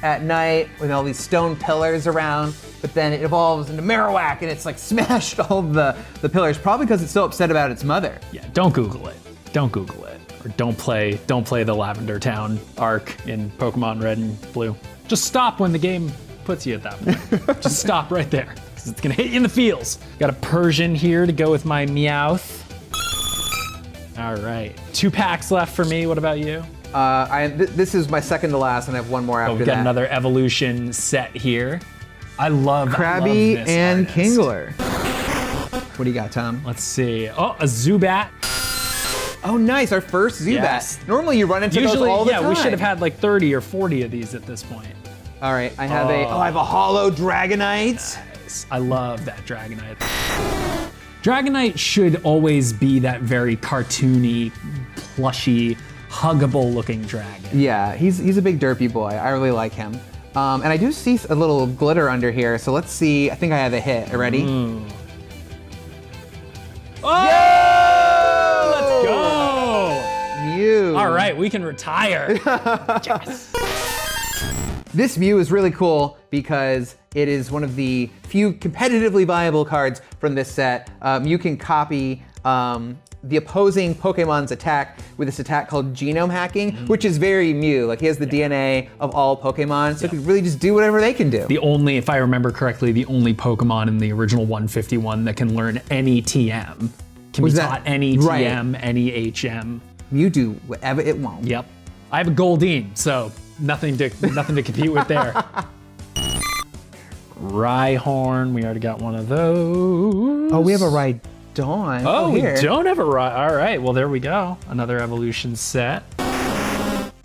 at night with all these stone pillars around, but then it evolves into Marowak and it's like smashed all the pillars, probably because it's so upset about its mother. Yeah, don't Google it. Don't Google it. Or don't play the Lavender Town arc in Pokemon Red and Blue. Just stop when the game puts you at that point. Just stop right there, because it's gonna hit you in the feels. Got a Persian here to go with my Meowth. All right, 2 packs left for me. What about you? This is my second to last, and I have one more after Oh, we got that. another evolution set here. I love Krabby this and artist. Kingler. What do you got, Tom? Let's see. Oh, a Zubat. Oh, nice, our first Zubat. Yes. Normally you run into those Usually, all the yeah, time. we should have had like 30 or 40 of these at this point. All right, I have I have a Hollow Dragonite. I love that Dragonite. Dragonite should always be that very cartoony, plushy, huggable looking dragon. Yeah, he's a big derpy boy. I really like him. And I do see a little glitter under here, so let's see. I think I have a hit. Ready? Oh! Let's go! Mew. All right, we can retire. Yes. This Mew is really cool because it is one of the few competitively viable cards from this set. Mew can copy the opposing Pokemon's attack with this attack called genome hacking, which is very Mew. Like he has the DNA of all Pokemon, so he can really just do whatever they can do. The only, if I remember correctly, the only Pokemon in the original 151 that can learn any TM. Can Was be that- taught any right. TM, any HM. Mew do whatever it wants. Yep. I have a Goldeen, so nothing to compete with there. Rhyhorn, we already got one of those. Oh, we have a Rhydon. Oh, we here. don't have a All right, well there we go. Another evolution set.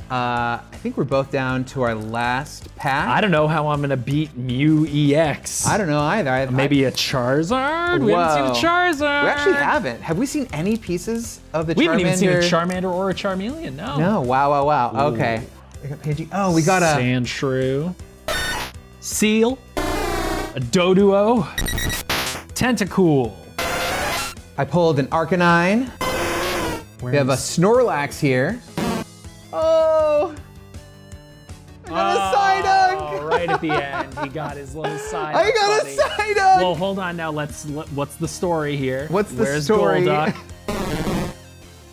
I think we're both down to our last pack. I don't know how I'm gonna beat Mew EX. I don't know either. Maybe a Charizard? We haven't seen a Charizard. We actually haven't. Have we seen any pieces of the Charmander? We haven't even seen a Charmander or a Charmeleon, no. No, wow. Okay. We got Pidgey. Oh, we got a... Sandshrew. Seal. A Doduo. Tentacool. I pulled an Arcanine. We have a Snorlax here. Oh! I got a Psyduck! Oh, right at the end, he got his little Psyduck. I got buddy. a Psyduck! Well, hold on now. What's the story here? What's the Where's story? Golduck?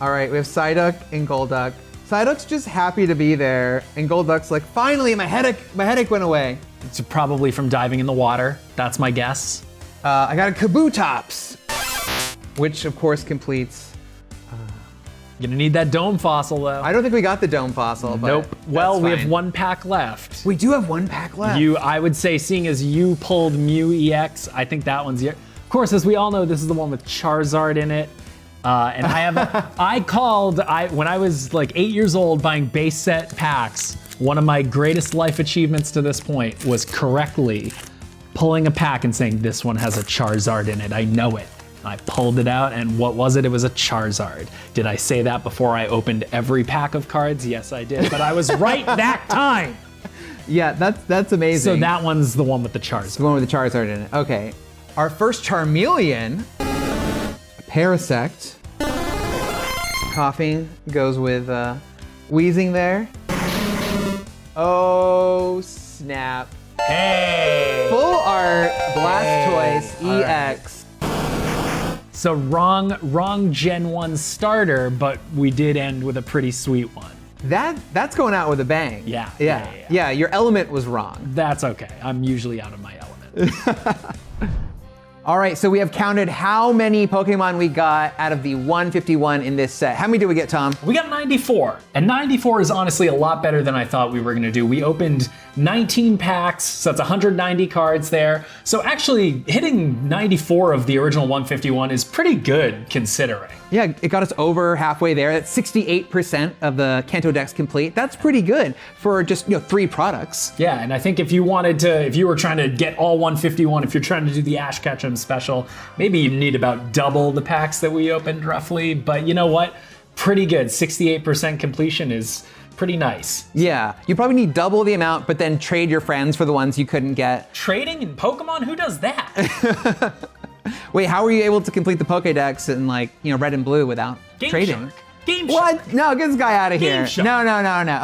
All right, we have Psyduck and Golduck. Psyduck's just happy to be there, and Golduck's like, finally, my headache went away. It's probably from diving in the water. That's my guess. I got a Kabutops, which of course completes Gonna need that dome fossil though. I don't think we got the dome fossil, but Nope. Well, that's we fine. have 1 pack left. We do have 1 pack left. I would say, seeing as you pulled Mew EX, I think that one's your. Of course, as we all know, this is the one with Charizard in it. And I have, when I was like 8 years old buying base set packs, one of my greatest life achievements to this point was correctly pulling a pack and saying, this one has a Charizard in it, I know it. I pulled it out, and what was it? It was a Charizard. Did I say that before I opened every pack of cards? Yes, I did, but I was right that time. Yeah, that's amazing. So that one's the one with the Charizard. The one with the Charizard in it. Okay. Our first Charmeleon, Parasect. Coughing goes with wheezing there. Oh, snap. Hey! Full art Blastoise EX. So wrong Gen 1 starter, but we did end with a pretty sweet one. That's going out with a bang. Yeah. Your element was wrong. That's okay. I'm usually out of my element. All right, so we have counted how many Pokemon we got out of the 151 in this set. How many did we get, Tom? We got 94, and 94 is honestly a lot better than I thought we were gonna do. We opened 19 packs, so that's 190 cards there. So actually hitting 94 of the original 151 is pretty good considering. Yeah, it got us over halfway there. That's 68% of the Kanto decks complete. That's pretty good for just 3 products. Yeah, and I think if you were trying to get all 151, if you're trying to do the Ash Ketchum special, maybe you need about double the packs that we opened roughly, but you know what? Pretty good. 68% completion is pretty nice. Yeah, you probably need double the amount, but then trade your friends for the ones you couldn't get. Trading in Pokemon? Who does that? Wait, how were you able to complete the Pokédex in red and blue without Game trading? Shark. Game What? Shark. No, get this guy out of here. Shark. No.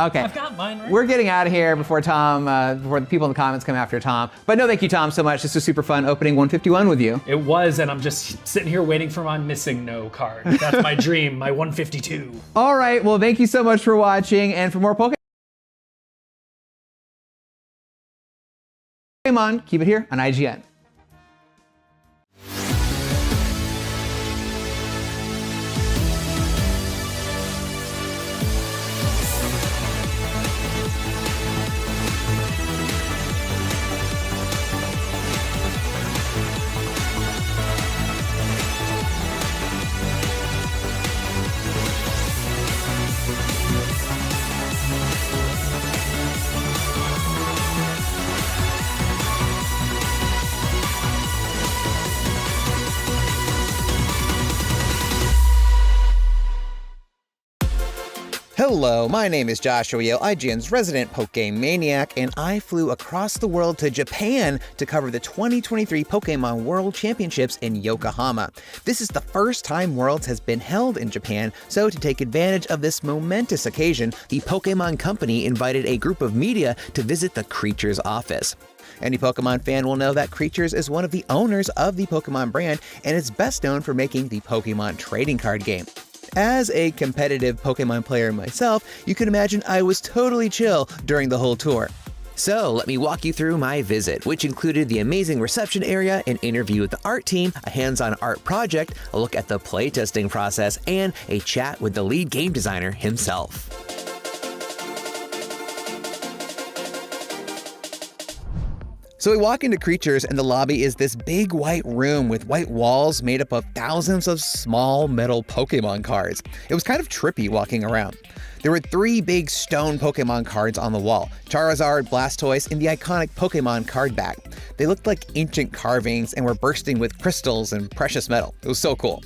Okay. I've got mine right. We're getting out of here before before the people in the comments come after Tom. But no, thank you, Tom, so much. This was super fun opening 151 with you. It was, and I'm just sitting here waiting for my missing no card. That's my dream, my 152. All right, well, thank you so much for watching, and for more Pokemon, keep it here on IGN. Hello, my name is Joshua Yale, IGN's resident Pokemaniac, and I flew across the world to Japan to cover the 2023 Pokemon World Championships in Yokohama. This is the first time Worlds has been held in Japan, so to take advantage of this momentous occasion, the Pokemon Company invited a group of media to visit the Creatures office. Any Pokemon fan will know that Creatures is one of the owners of the Pokemon brand and is best known for making the Pokemon trading card game. As a competitive Pokemon player myself, you can imagine I was totally chill during the whole tour. So let me walk you through my visit, which included the amazing reception area, an interview with the art team, a hands-on art project, a look at the playtesting process, and a chat with the lead game designer himself. So we walk into Creatures and the lobby is this big white room with white walls made up of thousands of small metal Pokemon cards. It was kind of trippy walking around. There were 3 big stone Pokemon cards on the wall, Charizard, Blastoise, and the iconic Pokemon card back. They looked like ancient carvings and were bursting with crystals and precious metal. It was so cool.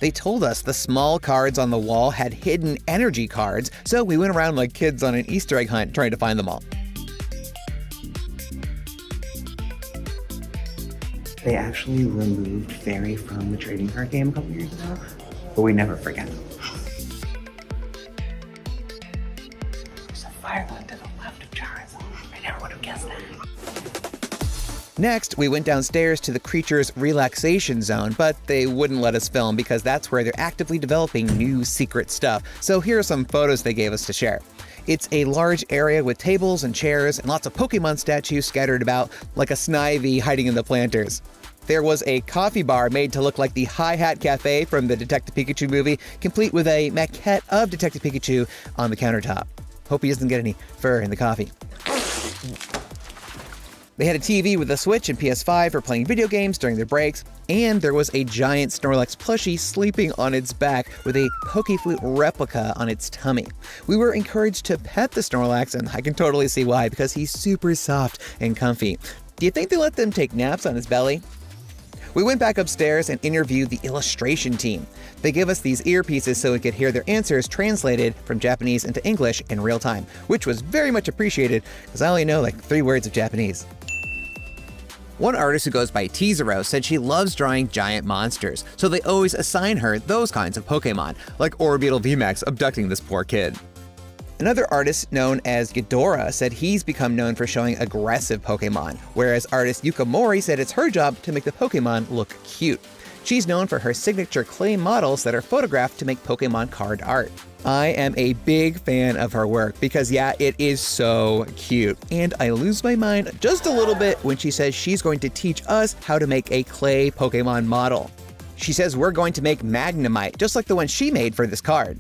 They told us the small cards on the wall had hidden energy cards, so we went around like kids on an Easter egg hunt trying to find them all. They actually removed Fairy from the trading card game a couple years ago, but we never forget them. There's a Fireland to the left of Charizard. I never would have guessed that. Next, we went downstairs to the Creatures relaxation zone, but they wouldn't let us film because that's where they're actively developing new secret stuff. So here are some photos they gave us to share. It's a large area with tables and chairs and lots of Pokemon statues scattered about, like a Snivy hiding in the planters. There was a coffee bar made to look like the Hi-Hat Cafe from the Detective Pikachu movie, complete with a maquette of Detective Pikachu on the countertop. Hope he doesn't get any fur in the coffee. They had a TV with a Switch and PS5 for playing video games during their breaks, and there was a giant Snorlax plushie sleeping on its back with a Pokeflute replica on its tummy. We were encouraged to pet the Snorlax, and I can totally see why, because he's super soft and comfy. Do you think they let them take naps on his belly? We went back upstairs and interviewed the illustration team. They gave us these earpieces so we could hear their answers translated from Japanese into English in real time, which was very much appreciated because I only know like 3 words of Japanese. One artist who goes by Tizero said she loves drawing giant monsters, so they always assign her those kinds of Pokemon, like Orbeetle VMAX abducting this poor kid. Another artist known as Ghidorah said he's become known for showing aggressive Pokemon, whereas artist Yuka Mori said it's her job to make the Pokemon look cute. She's known for her signature clay models that are photographed to make Pokemon card art. I am a big fan of her work because yeah, it is so cute. And I lose my mind just a little bit when she says she's going to teach us how to make a clay Pokemon model. She says we're going to make Magnemite, just like the one she made for this card.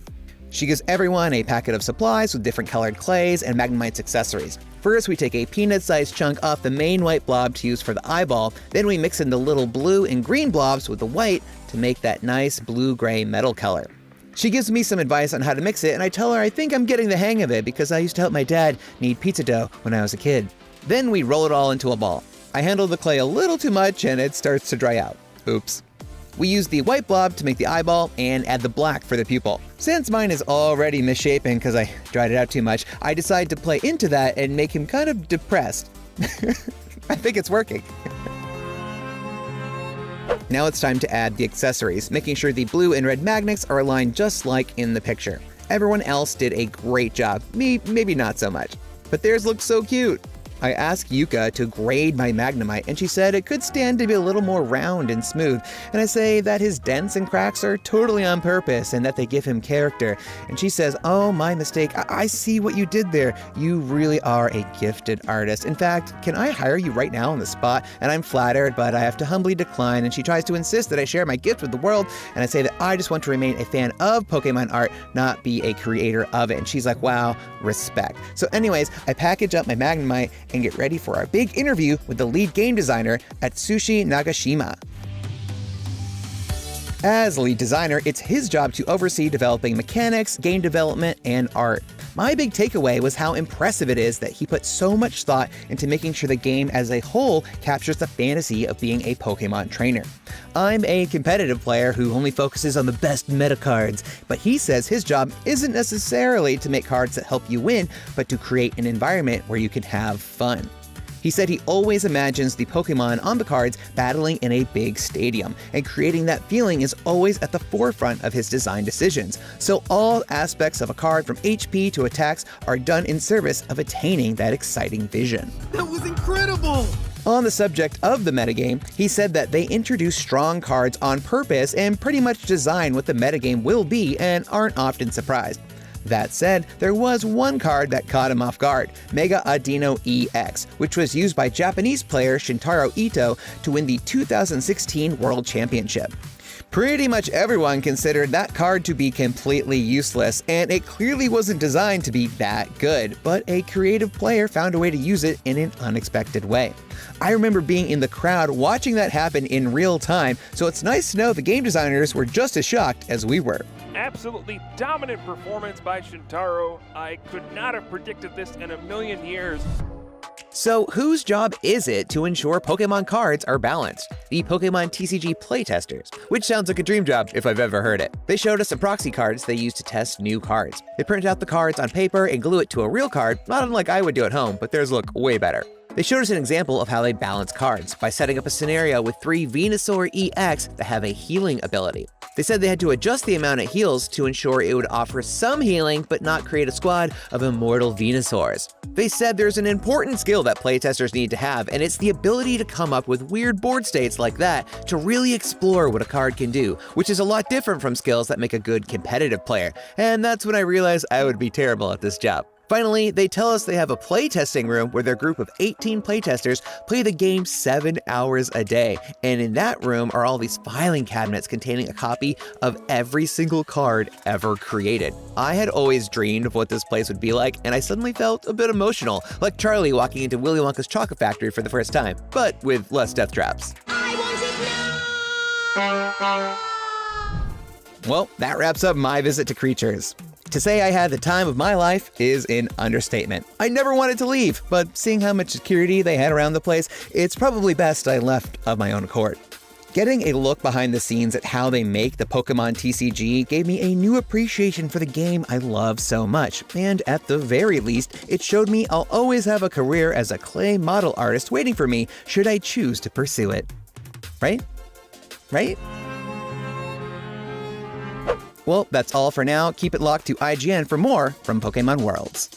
She gives everyone a packet of supplies with different colored clays and Magnemite's accessories. First, we take a peanut-sized chunk off the main white blob to use for the eyeball, then we mix in the little blue and green blobs with the white to make that nice blue-gray metal color. She gives me some advice on how to mix it, and I tell her I think I'm getting the hang of it because I used to help my dad knead pizza dough when I was a kid. Then we roll it all into a ball. I handle the clay a little too much and it starts to dry out. Oops. We use the white blob to make the eyeball and add the black for the pupil. Since mine is already misshapen because I dried it out too much, I decide to play into that and make him kind of depressed. I think it's working. Now it's time to add the accessories, making sure the blue and red magnets are aligned just like in the picture. Everyone else did a great job, me maybe not so much, but theirs looked so cute. I asked Yuka to grade my Magnemite, and she said it could stand to be a little more round and smooth, and I say that his dents and cracks are totally on purpose and that they give him character. And she says, oh, my mistake, I see what you did there. You really are a gifted artist. In fact, can I hire you right now on the spot? And I'm flattered, but I have to humbly decline, and she tries to insist that I share my gift with the world, and I say that I just want to remain a fan of Pokemon art, not be a creator of it. And she's like, wow, respect. So anyways, I package up my Magnemite and get ready for our big interview with the lead game designer, Atsushi Nagashima. As lead designer, it's his job to oversee developing mechanics, game development, and art. My big takeaway was how impressive it is that he put so much thought into making sure the game as a whole captures the fantasy of being a Pokemon trainer. I'm a competitive player who only focuses on the best meta cards, but he says his job isn't necessarily to make cards that help you win, but to create an environment where you can have fun. He said he always imagines the Pokemon on the cards battling in a big stadium, and creating that feeling is always at the forefront of his design decisions. So all aspects of a card from HP to attacks are done in service of attaining that exciting vision. That was incredible! On the subject of the metagame, he said that they introduce strong cards on purpose and pretty much design what the metagame will be and aren't often surprised. That said, there was one card that caught him off guard, Mega Adino EX, which was used by Japanese player Shintaro Ito to win the 2016 World Championship. Pretty much everyone considered that card to be completely useless, and it clearly wasn't designed to be that good, but a creative player found a way to use it in an unexpected way. I remember being in the crowd watching that happen in real time, so it's nice to know the game designers were just as shocked as we were. Absolutely dominant performance by Shintaro. I could not have predicted this in a million years. So whose job is it to ensure Pokemon cards are balanced? The Pokemon TCG playtesters, which sounds like a dream job if I've ever heard it. They showed us some proxy cards they use to test new cards. They print out the cards on paper and glue it to a real card, not unlike I would do at home, but theirs look way better. They showed us an example of how they balance cards by setting up a scenario with 3 Venusaur EX that have a healing ability. They said they had to adjust the amount it heals to ensure it would offer some healing but not create a squad of immortal Venusaurs. They said there's an important skill that playtesters need to have, and it's the ability to come up with weird board states like that to really explore what a card can do, which is a lot different from skills that make a good competitive player. And that's when I realized I would be terrible at this job. Finally, they tell us they have a playtesting room where their group of 18 playtesters play the game 7 hours a day. And in that room are all these filing cabinets containing a copy of every single card ever created. I had always dreamed of what this place would be like, and I suddenly felt a bit emotional, like Charlie walking into Willy Wonka's chocolate factory for the first time, but with less death traps. I want it now! Well, that wraps up my visit to Creatures. To say I had the time of my life is an understatement. I never wanted to leave, but seeing how much security they had around the place, it's probably best I left of my own accord. Getting a look behind the scenes at how they make the Pokemon TCG gave me a new appreciation for the game I love so much, and at the very least, it showed me I'll always have a career as a clay model artist waiting for me should I choose to pursue it. Right? Right? Well, that's all for now. Keep it locked to IGN for more from Pokemon Worlds.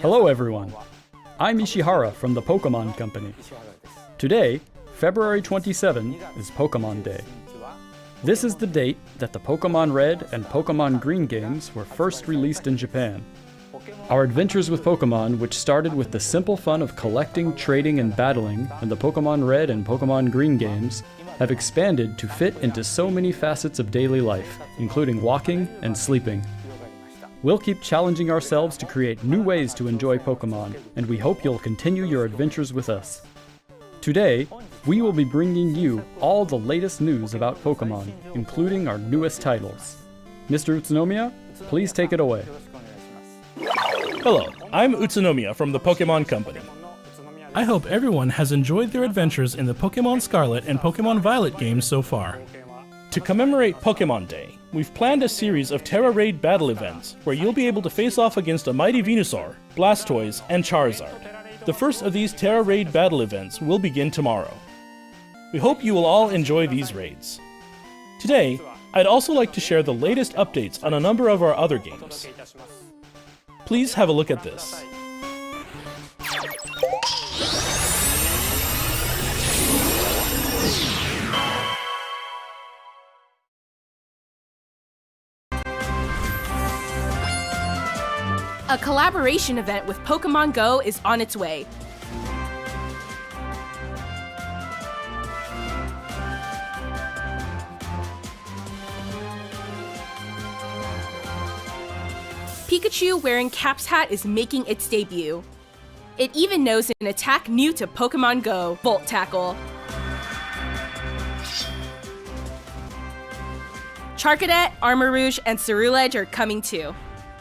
Hello everyone, I'm Ishihara from the Pokemon Company. Today, February 27, is Pokemon Day. This is the date that the Pokemon Red and Pokemon Green games were first released in Japan. Our adventures with Pokemon, which started with the simple fun of collecting, trading, and battling in the Pokemon Red and Pokemon Green games, have expanded to fit into so many facets of daily life, including walking and sleeping. We'll keep challenging ourselves to create new ways to enjoy Pokemon, and we hope you'll continue your adventures with us. Today, we will be bringing you all the latest news about Pokemon, including our newest titles. Mr. Utsunomiya, please take it away. Hello, I'm Utsunomiya from the Pokemon Company. I hope everyone has enjoyed their adventures in the Pokemon Scarlet and Pokemon Violet games so far. To commemorate Pokemon Day, we've planned a series of Terra Raid battle events where you'll be able to face off against a mighty Venusaur, Blastoise, and Charizard. The first of these Terra Raid battle events will begin tomorrow. We hope you will all enjoy these raids. Today, I'd also like to share the latest updates on a number of our other games. Please have a look at this. A collaboration event with Pokemon Go is on its way. Pikachu wearing Cap's hat is making its debut. It even knows an attack new to Pokemon Go, Volt Tackle. Charcadet, Armarouge, and Ceruledge are coming too.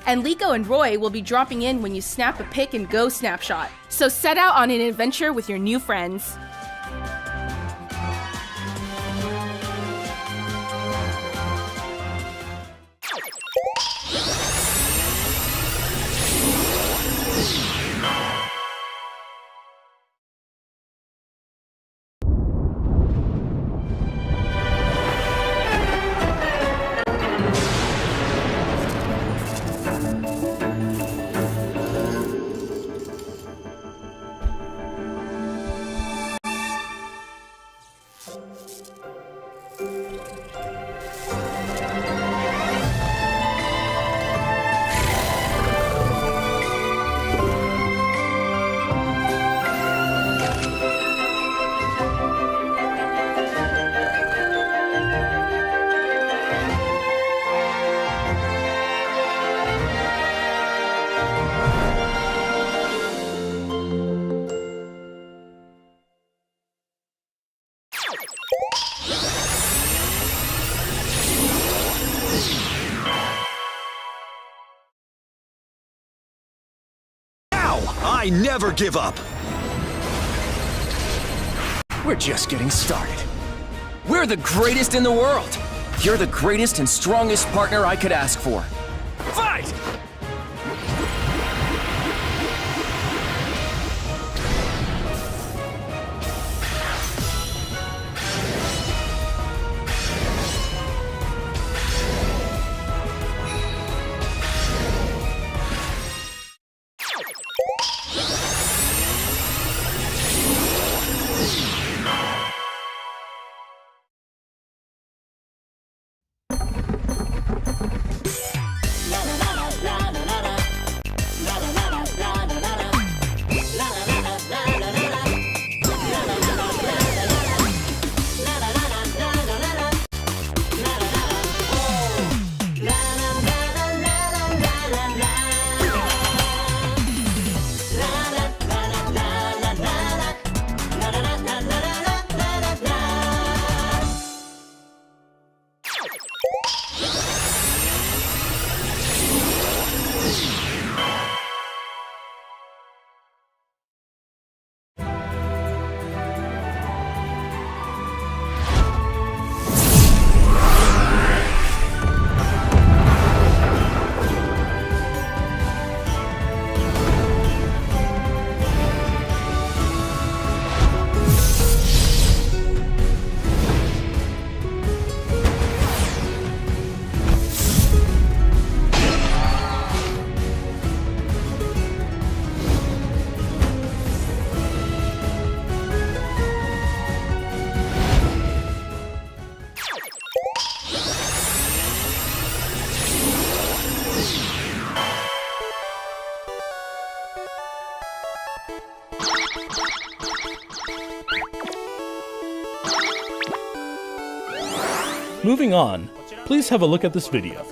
And Liko and Roy will be dropping in when you snap a pick and go snapshot. So set out on an adventure with your new friends. I never give up! We're just getting started. We're the greatest in the world! You're the greatest and strongest partner I could ask for. Fight! Moving on, please have a look at this video.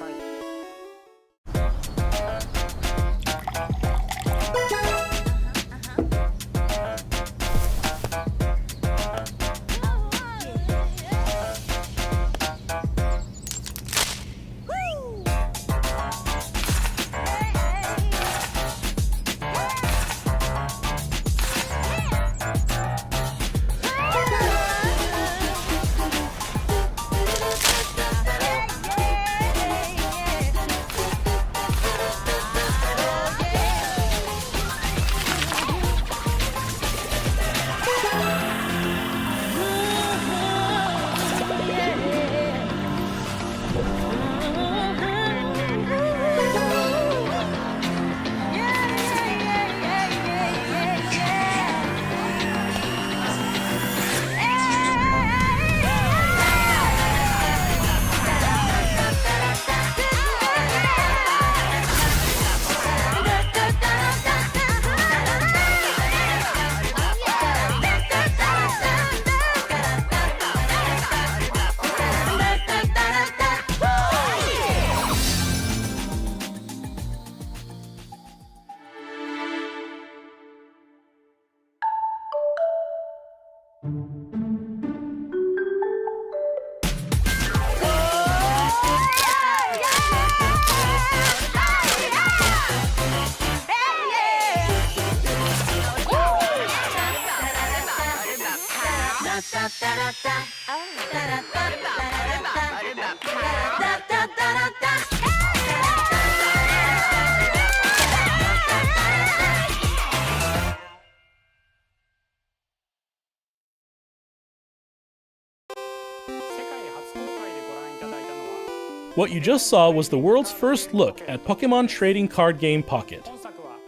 What you just saw was the world's first look at Pokemon trading card game Pocket.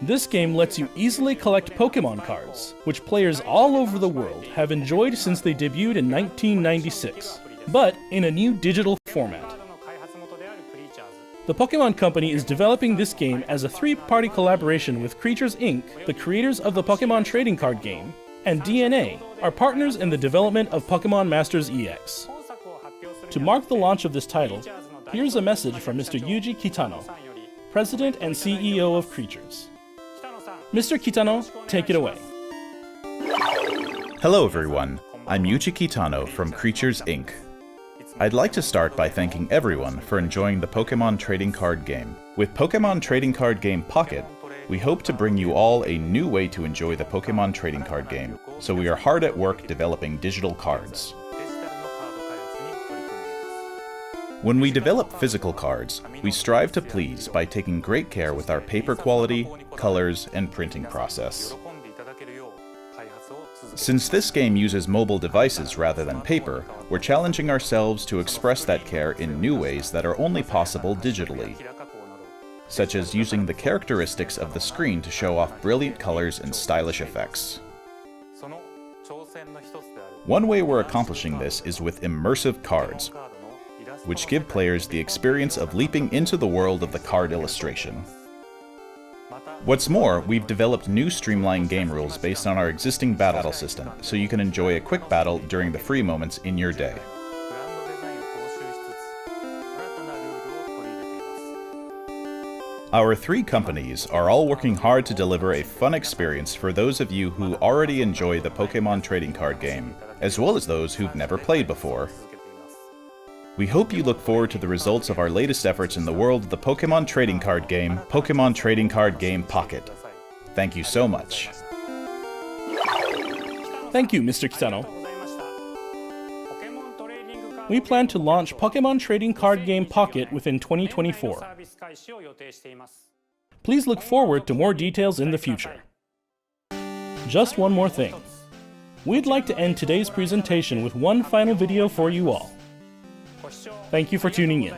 This game lets you easily collect Pokemon cards, which players all over the world have enjoyed since they debuted in 1996, but in a new digital format. The Pokemon Company is developing this game as a three-party collaboration with Creatures Inc., the creators of the Pokemon trading card game, and DNA, our partners in the development of Pokemon Masters EX. To mark the launch of this title, here's a message from Mr. Yuji Kitano, President and CEO of Creatures. Mr. Kitano, take it away. Hello everyone, I'm Yuji Kitano from Creatures Inc. I'd like to start by thanking everyone for enjoying the Pokemon trading card game. With Pokemon trading card game Pocket, We hope to bring you all a new way to enjoy the Pokemon trading card game, so we are hard at work developing digital cards. When we develop physical cards, we strive to please by taking great care with our paper quality, colors, and printing process. Since this game uses mobile devices rather than paper, we're challenging ourselves to express that care in new ways that are only possible digitally, such as using the characteristics of the screen to show off brilliant colors and stylish effects. One way we're accomplishing this is with immersive cards, which give players the experience of leaping into the world of the card illustration. What's more, we've developed new streamlined game rules based on our existing battle system, so you can enjoy a quick battle during the free moments in your day. Our 3 companies are all working hard to deliver a fun experience for those of you who already enjoy the Pokemon trading card game, as well as those who've never played before. We hope you look forward to the results of our latest efforts in the world of the Pokemon trading card game, Pokemon Trading Card Game Pocket. Thank you so much. Thank you, Mr. Kitano. We plan to launch Pokemon Trading Card Game Pocket within 2024. Please look forward to more details in the future. Just one more thing. We'd like to end today's presentation with one final video for you all. Thank you for tuning in.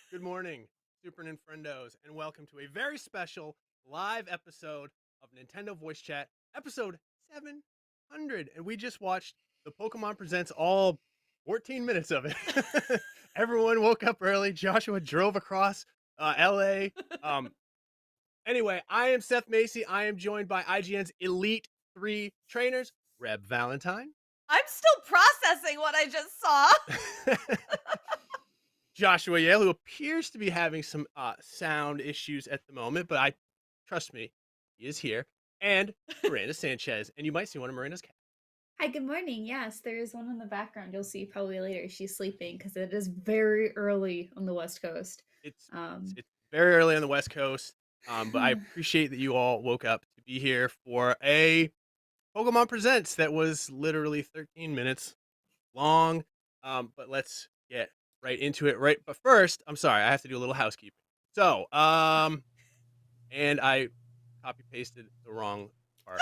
Good morning, Super Nintendos, and welcome to a very special live episode of Nintendo Voice Chat, episode 700. And we just watched the Pokemon Presents all 14 minutes of it. Everyone woke up early. Joshua drove across LA. Anyway, I am Seth Macy. I am joined by IGN's Elite 3 trainers, Reb Valentine. I'm still processing what I just saw. Joshua Yale, who appears to be having some sound issues at the moment, but trust me, he is here. And Miranda Sanchez, and you might see one of Miranda's cats. Hi, good morning. Yes, there is one in the background. You'll see probably later. She's sleeping because it is very early on the West Coast. It's very early on the West Coast, but I appreciate that you all woke up to be here for a Pokemon Presents that was literally 13 minutes long. But let's get right into it. But first, I'm sorry, I have to do a little housekeeping. So, and I copy pasted the wrong part.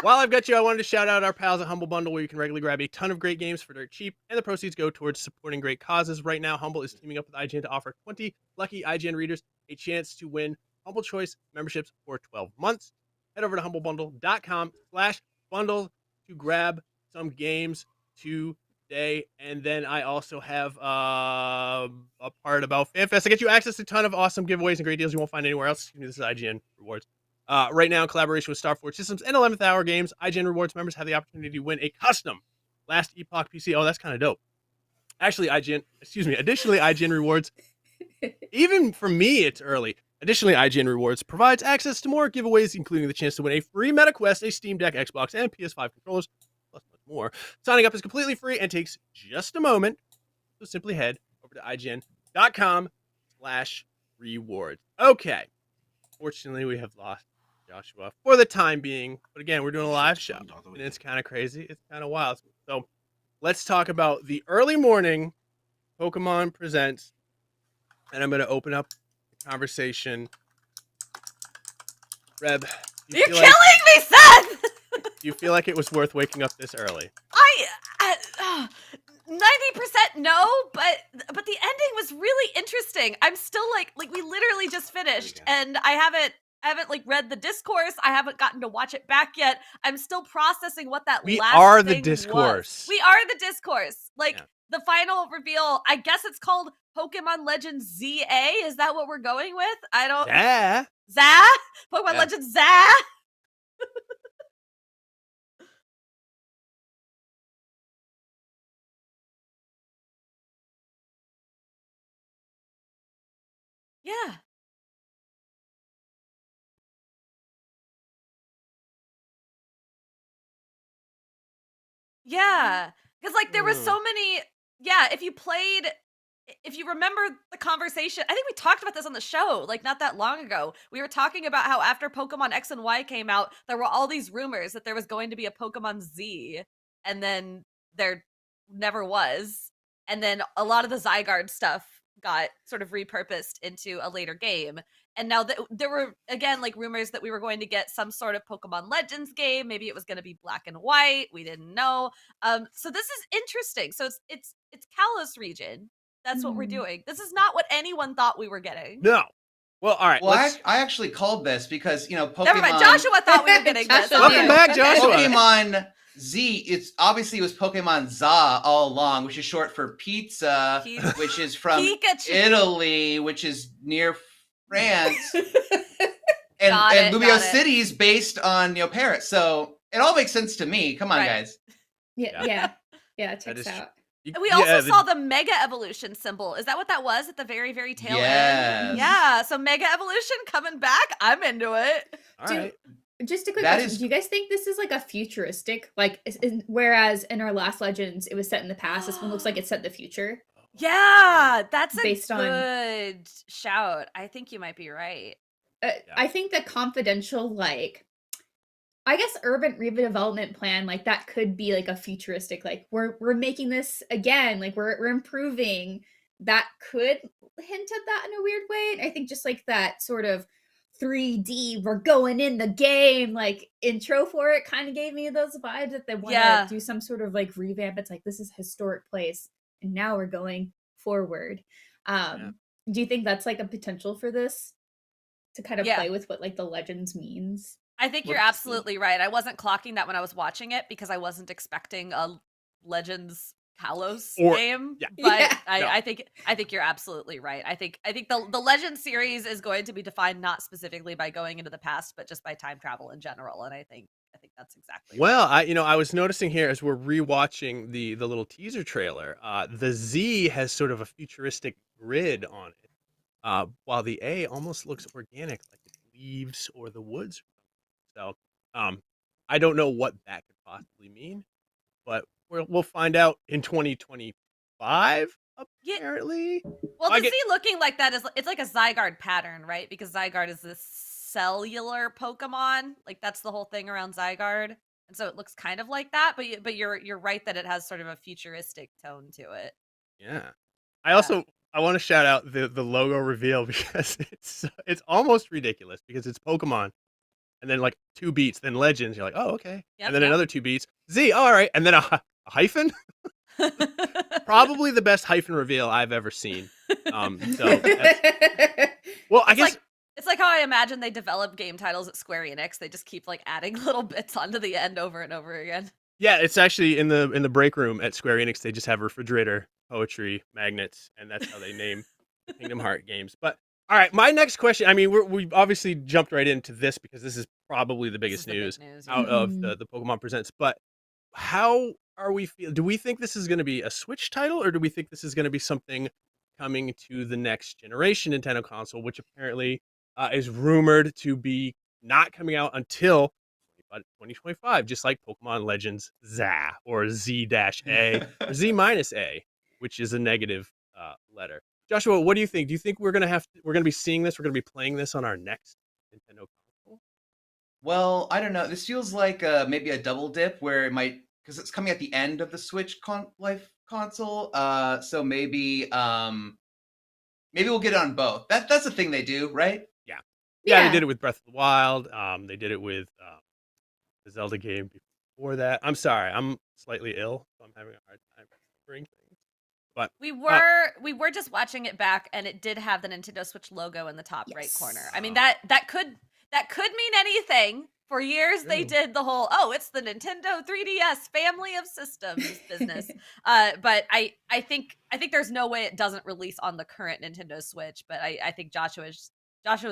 While I've got you, I wanted to shout out our pals at Humble Bundle, where you can regularly grab a ton of great games for dirt cheap, and the proceeds go towards supporting great causes. Right now, Humble is teaming up with IGN to offer 20 lucky IGN readers a chance to win Humble Choice memberships for 12 months. Head over to humblebundle.com/bundle to grab some games today. And then I also have a part about FanFest. I get you access to a ton of awesome giveaways and great deals you won't find anywhere else. This is IGN Rewards. Right now, in collaboration with Starforge Systems and 11th Hour Games, IGN Rewards members have the opportunity to win a custom Last Epoch PC. Oh, that's kind of dope. Additionally, IGN Rewards, even for me, it's early. Additionally, IGN Rewards provides access to more giveaways, including the chance to win a free MetaQuest, a Steam Deck, Xbox, and PS5 controllers, plus much more. Signing up is completely free and takes just a moment. So simply head over to IGN.com/rewards. Okay. Fortunately, we have lost Joshua for the time being. But again, we're doing a live show, and it's kind of crazy. It's kind of wild. So let's talk about the early morning Pokemon Presents. And I'm going to open up the conversation. Reb, You're killing me, Seth! Do you feel like it was worth waking up this early? 90% no, but the ending was really interesting. I'm still like we literally just finished, and I haven't like read the discourse. I haven't gotten to watch it back yet. I'm still processing what that We last are the thing discourse. was. We are the discourse. The final reveal, I guess it's called Pokemon Legends ZA. Is that what we're going with? I don't. Zah? Pokemon Legends Zah? Yeah. Yeah. Because, there was so many. Yeah, if you remember the conversation, I think we talked about this on the show, not that long ago. We were talking about how after Pokemon X and Y came out, there were all these rumors that there was going to be a Pokemon Z, and then there never was. And then a lot of the Zygarde stuff got sort of repurposed into a later game. And now there were, again, rumors that we were going to get some sort of Pokemon Legends game. Maybe it was going to be black and white. We didn't know. So this is interesting. So it's Kalos region. That's what we're doing. This is not what anyone thought we were getting. No. Well, all right. Well, I actually called this because, Pokemon... Never mind. Joshua thought we were getting this. Welcome back, Joshua. Pokemon Z, it was Pokemon Za all along, which is short for pizza, which is from Italy, which is near France. and Lubio City's based on Paris. So it all makes sense to me. Come on, guys. Yeah, it checks out. We also saw the Mega Evolution symbol. Is that what that was at the very, very tail end? Yeah, so Mega Evolution coming back. I'm into it. All right. Just a quick question. Do you guys think this is a futuristic, whereas in our last Legends, it was set in the past, this one looks like it's set in the future? Yeah, that's Based a on- good shout. I think you might be right. I think the confidential, I guess urban redevelopment plan, that could be a futuristic, we're making this again, we're improving. That could hint at that in a weird way. And I think just that sort of 3D, we're going in the game, intro for it kind of gave me those vibes that they want to do some sort of revamp. It's this is a historic place, and now we're going forward. Do you think that's a potential for this to kind of play with what the Legends means? I think you're absolutely right. I wasn't clocking that when I was watching it because I wasn't expecting a Legends Kalos game. But I think you're absolutely right. I think the Legends series is going to be defined not specifically by going into the past, but just by time travel in general. And I think think that's exactly. Well, I was noticing here as we're rewatching the little teaser trailer, the Z has sort of a futuristic grid on it, while the A almost looks organic, like it's leaves or the woods. So, I don't know what that could possibly mean, but we'll find out in 2025. Apparently, Well, I the get Z looking like that is it's like a Zygarde pattern, right? Because Zygarde is this cellular Pokemon. Like that's the whole thing around Zygarde. And so it looks kind of like that, but you're right that it has sort of a futuristic tone to it. yeah. I want to shout out the logo reveal because it's almost ridiculous because it's Pokemon, and then like 2 beats, then Legends. You're like, oh okay, Yep, and then yep. another 2 beats, Z. All right, and then a hyphen. Probably the best hyphen reveal I've ever seen. Well, I guess It's like how I imagine they develop game titles at Square Enix. They just keep like adding little bits onto the end over and over again. yeah, it's actually in the break room at Square Enix. They just have refrigerator, poetry, magnets, and that's how they name the Kingdom Heart games. But all right, my next question. I mean, we obviously jumped right into this because this is probably the biggest news out of the Pokemon Presents. But how are we feel? Do we think this is going to be a Switch title, or do we think this is going to be something coming to the next generation Nintendo console, which apparently is rumored to be not coming out until 2025, just like Pokemon Legends ZA or Z-A or Z-A, which is a negative letter. Joshua, what do you think? Do you think we're gonna be seeing this? We're gonna be playing this on our next Nintendo console? Well, I don't know. This feels like maybe a double dip where it might, because it's coming at the end of the Switch life console. So maybe we'll get it on both. That's the thing they do, right? Yeah, they did it with Breath of the Wild. They did it with the Zelda game before that. I'm sorry, I'm slightly ill, so I'm having a hard time remembering things. But We were just watching it back, and it did have the Nintendo Switch logo in the top right corner. I mean that could mean anything. For years they did the whole it's the Nintendo 3DS family of systems business. But I think there's no way it doesn't release on the current Nintendo Switch. But I think Joshua's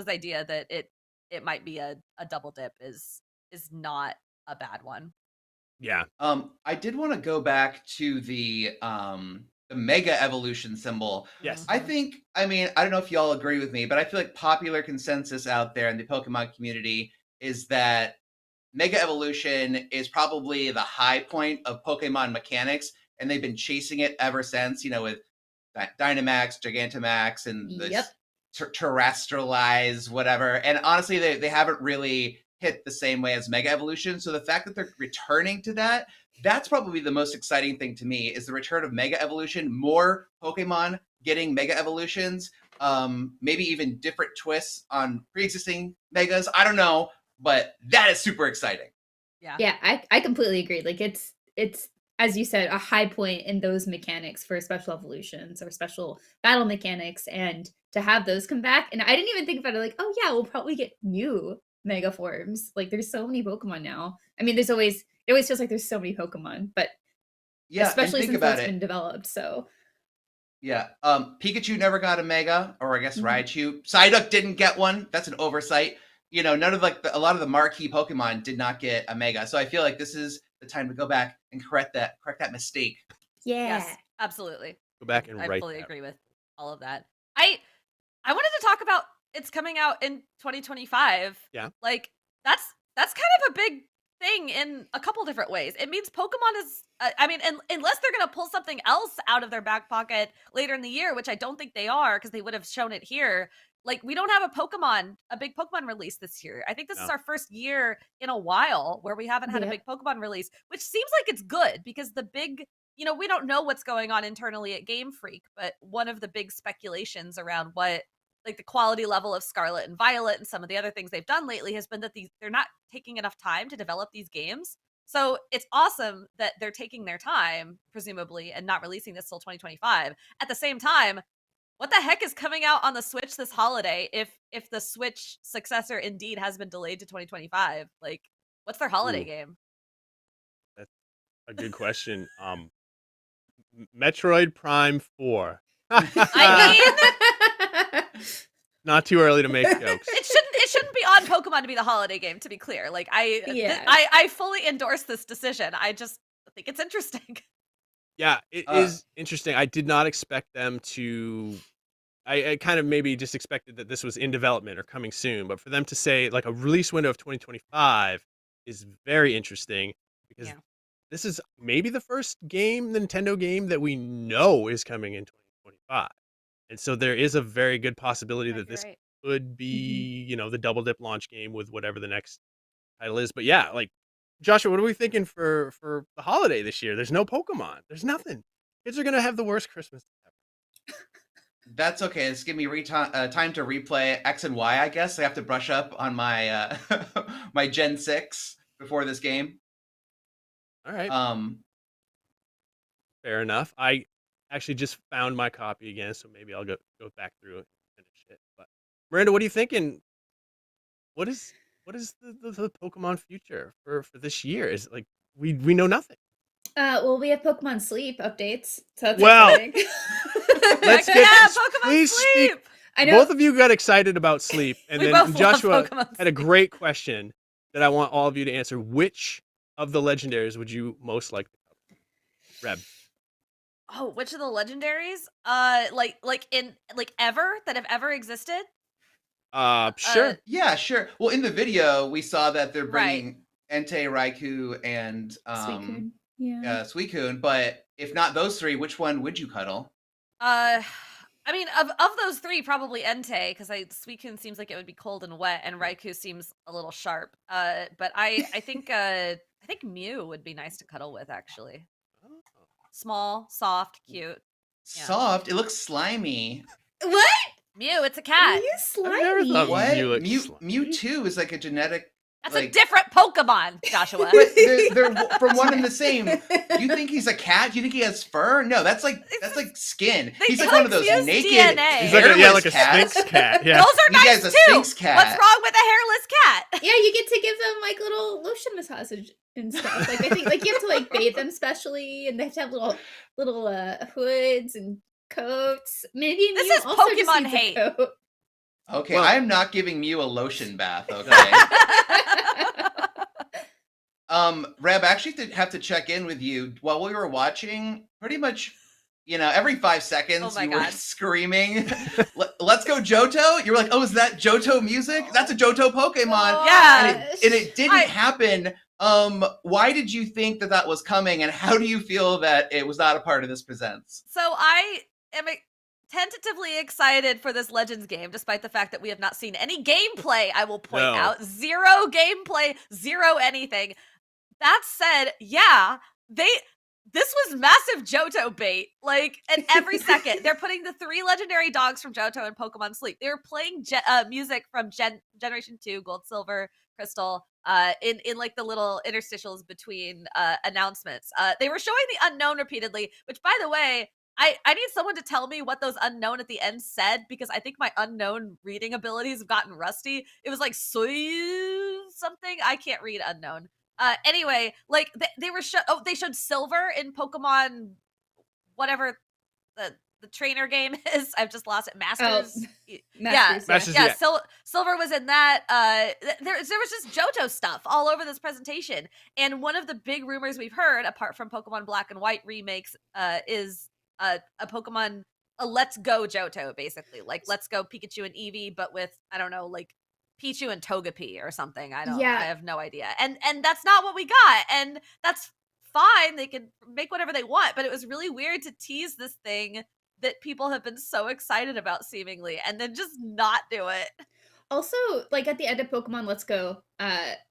idea that it might be a double dip is not a bad one. Yeah. I did want to go back to the Mega Evolution symbol. Yes. I don't know if y'all agree with me, but I feel like popular consensus out there in the Pokemon community is that Mega Evolution is probably the high point of Pokemon mechanics, and they've been chasing it ever since, with Dynamax, Gigantamax, and the terrestrialize, whatever. And honestly, they haven't really hit the same way as Mega Evolution. So the fact that they're returning to that's probably the most exciting thing to me, is the return of Mega Evolution, more Pokemon getting Mega Evolutions, maybe even different twists on pre-existing Megas. I don't know, but that is super exciting. Yeah, I completely agree. Like it's as you said, a high point in those mechanics for special evolutions or special battle mechanics, and to have those come back. And I didn't even think about it like, oh yeah, we'll probably get new Mega forms. Like there's so many Pokemon now. I mean, it always feels like there's so many Pokemon, but yeah, especially since it's been developed. So yeah, Pikachu never got a Mega, or I guess Raichu. Psyduck didn't get one. That's an oversight. None of a lot of the marquee Pokemon did not get a Mega. So I feel like this is the time to go back and correct that mistake. Yeah. Yes, absolutely. Go back and I write fully that. agree with all of that. I wanted to talk about it's coming out in 2025. Yeah. Like that's kind of a big thing in a couple different ways. It means Pokemon is unless they're going to pull something else out of their back pocket later in the year, which I don't think they are, because they would have shown it here. Like, we don't have a big Pokemon release this year. I think this is our first year in a while where we haven't had a big Pokemon release, which seems like it's good, because the big, we don't know what's going on internally at Game Freak, but one of the big speculations around what, like, the quality level of Scarlet and Violet and some of the other things they've done lately has been that they're not taking enough time to develop these games. So it's awesome that they're taking their time, presumably, and not releasing this till 2025. At the same time, what the heck is coming out on the Switch this holiday if the Switch successor indeed has been delayed to 2025? Like, what's their holiday game? That's a good question. Metroid Prime 4. I mean, Not too early to make jokes. it shouldn't be on Pokemon to be the holiday game, to be clear. Like, I fully endorse this decision. I just think it's interesting. Yeah, it is interesting. I did not expect them to. I kind of maybe just expected that this was in development or coming soon, but for them to say like a release window of 2025 is very interesting because this is maybe the first Nintendo game that we know is coming in 2025. And so there is a very good possibility that this could be, the double dip launch game with whatever the next title is. But yeah, like Joshua, what are we thinking for the holiday this year? There's no Pokemon. There's nothing. Kids are going to have the worst Christmas ever. That's okay. Just give me time to replay X and Y, I guess. I have to brush up on my my Gen 6 before this game. All right. Fair enough. I actually just found my copy again, so maybe I'll go back through and finish it. But Miranda, what are you thinking? What is the Pokemon future for this year? Is like we know nothing. Well, we have Pokemon Sleep updates, so that's exciting. Let's get Pokemon please Sleep. Speak. I know both of you got excited about Sleep, and then Joshua had a great question that I want all of you to answer. Which of the legendaries would you most like to cover? Reb. Oh, which of the legendaries? Like ever that have ever existed? Sure. Yeah, sure. Well, in the video, we saw that they're bringing Entei, Raikou, and Suicune. But if not those three, which one would you cuddle? I mean, of those three, probably Entei, because Suicune seems like it would be cold and wet, and Raikou seems a little sharp. But I think Mew would be nice to cuddle with, actually. Small, soft, cute. Yeah. Soft? It looks slimy. What? Mew, it's a cat. Mew slimy. What? Mew looks Mewtwo is like a genetic. That's a different Pokemon, Joshua. But they're from one and the same. You think he's a cat? Do you think he has fur? No, that's like skin. He's like one of those naked. DNA. He's like a cats. Sphinx cat. Yeah. Those are He nice has a too. Sphinx cat. What's wrong with a hairless cat? Yeah, you get to give them like little lotion massage and stuff. Like I think like you have to like bathe them specially, and they have to have little hoods and coats. Maybe this Mew is also just Pokemon needs a hate. coat. Okay, I am not giving Mew a lotion bath. Okay. Reb, I actually have to check in with you. While we were watching, pretty much, every 5 seconds you were screaming, "Let's go Johto!" You were like, "Oh, is that Johto music? That's a Johto Pokemon." Yeah, and it didn't happen. Why did you think that was coming, and how do you feel that it was not a part of this Presents? So I am tentatively excited for this Legends game, despite the fact that we have not seen any gameplay. I will point out zero gameplay, zero anything. That said, yeah, this was massive Johto bait. Like, at every second, they're putting the 3 legendary dogs from Johto in Pokemon Sleep. They were playing music from Generation 2, Gold, Silver, Crystal, in like the little interstitials between announcements. They were showing the unknown repeatedly, which, by the way, I need someone to tell me what those unknown at the end said, because I think my unknown reading abilities have gotten rusty. It was like something. I can't read unknown. Anyway, like they were they showed Silver in Pokemon, whatever the trainer game is. I've just lost it. Masters. Masters, yeah. Silver was in that. There was just Johto stuff all over this presentation. And one of the big rumors we've heard, apart from Pokemon Black and White remakes, is a Pokemon, a Let's Go Johto, basically. Like Let's Go Pikachu and Eevee, but with, I don't know, like Pichu and Togepi or something. I have no idea. And that's not what we got. And that's fine. They can make whatever they want, but it was really weird to tease this thing that people have been so excited about seemingly, and then just not do it. Also, like at the end of Pokemon Let's Go,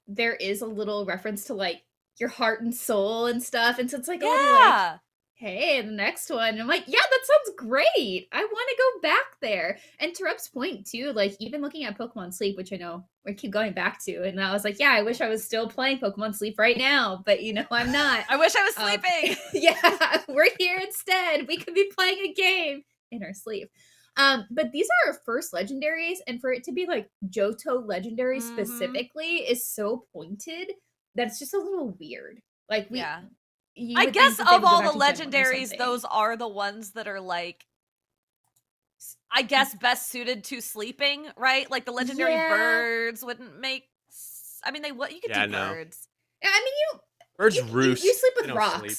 there is a little reference to like your heart and soul and stuff. And so it's like, like, hey, the next one. And I'm like, yeah, that sounds great. I want to go back there. And to Rep's point too, like even looking at Pokemon Sleep, which I know we keep going back to, and I was like, yeah, I wish I was still playing Pokemon Sleep right now, but I'm not. I wish I was sleeping. Yeah, we're here instead. We could be playing a game in our sleep. But these are our first legendaries, and for it to be like Johto legendary specifically is so pointed that it's just a little weird. Like I guess of all the legendaries, those are the ones that are like, I guess, best suited to sleeping, right? Like the legendary birds wouldn't make. I mean, you could do birds. Yeah, I mean, birds you roost. sleep They with don't rocks. sleep.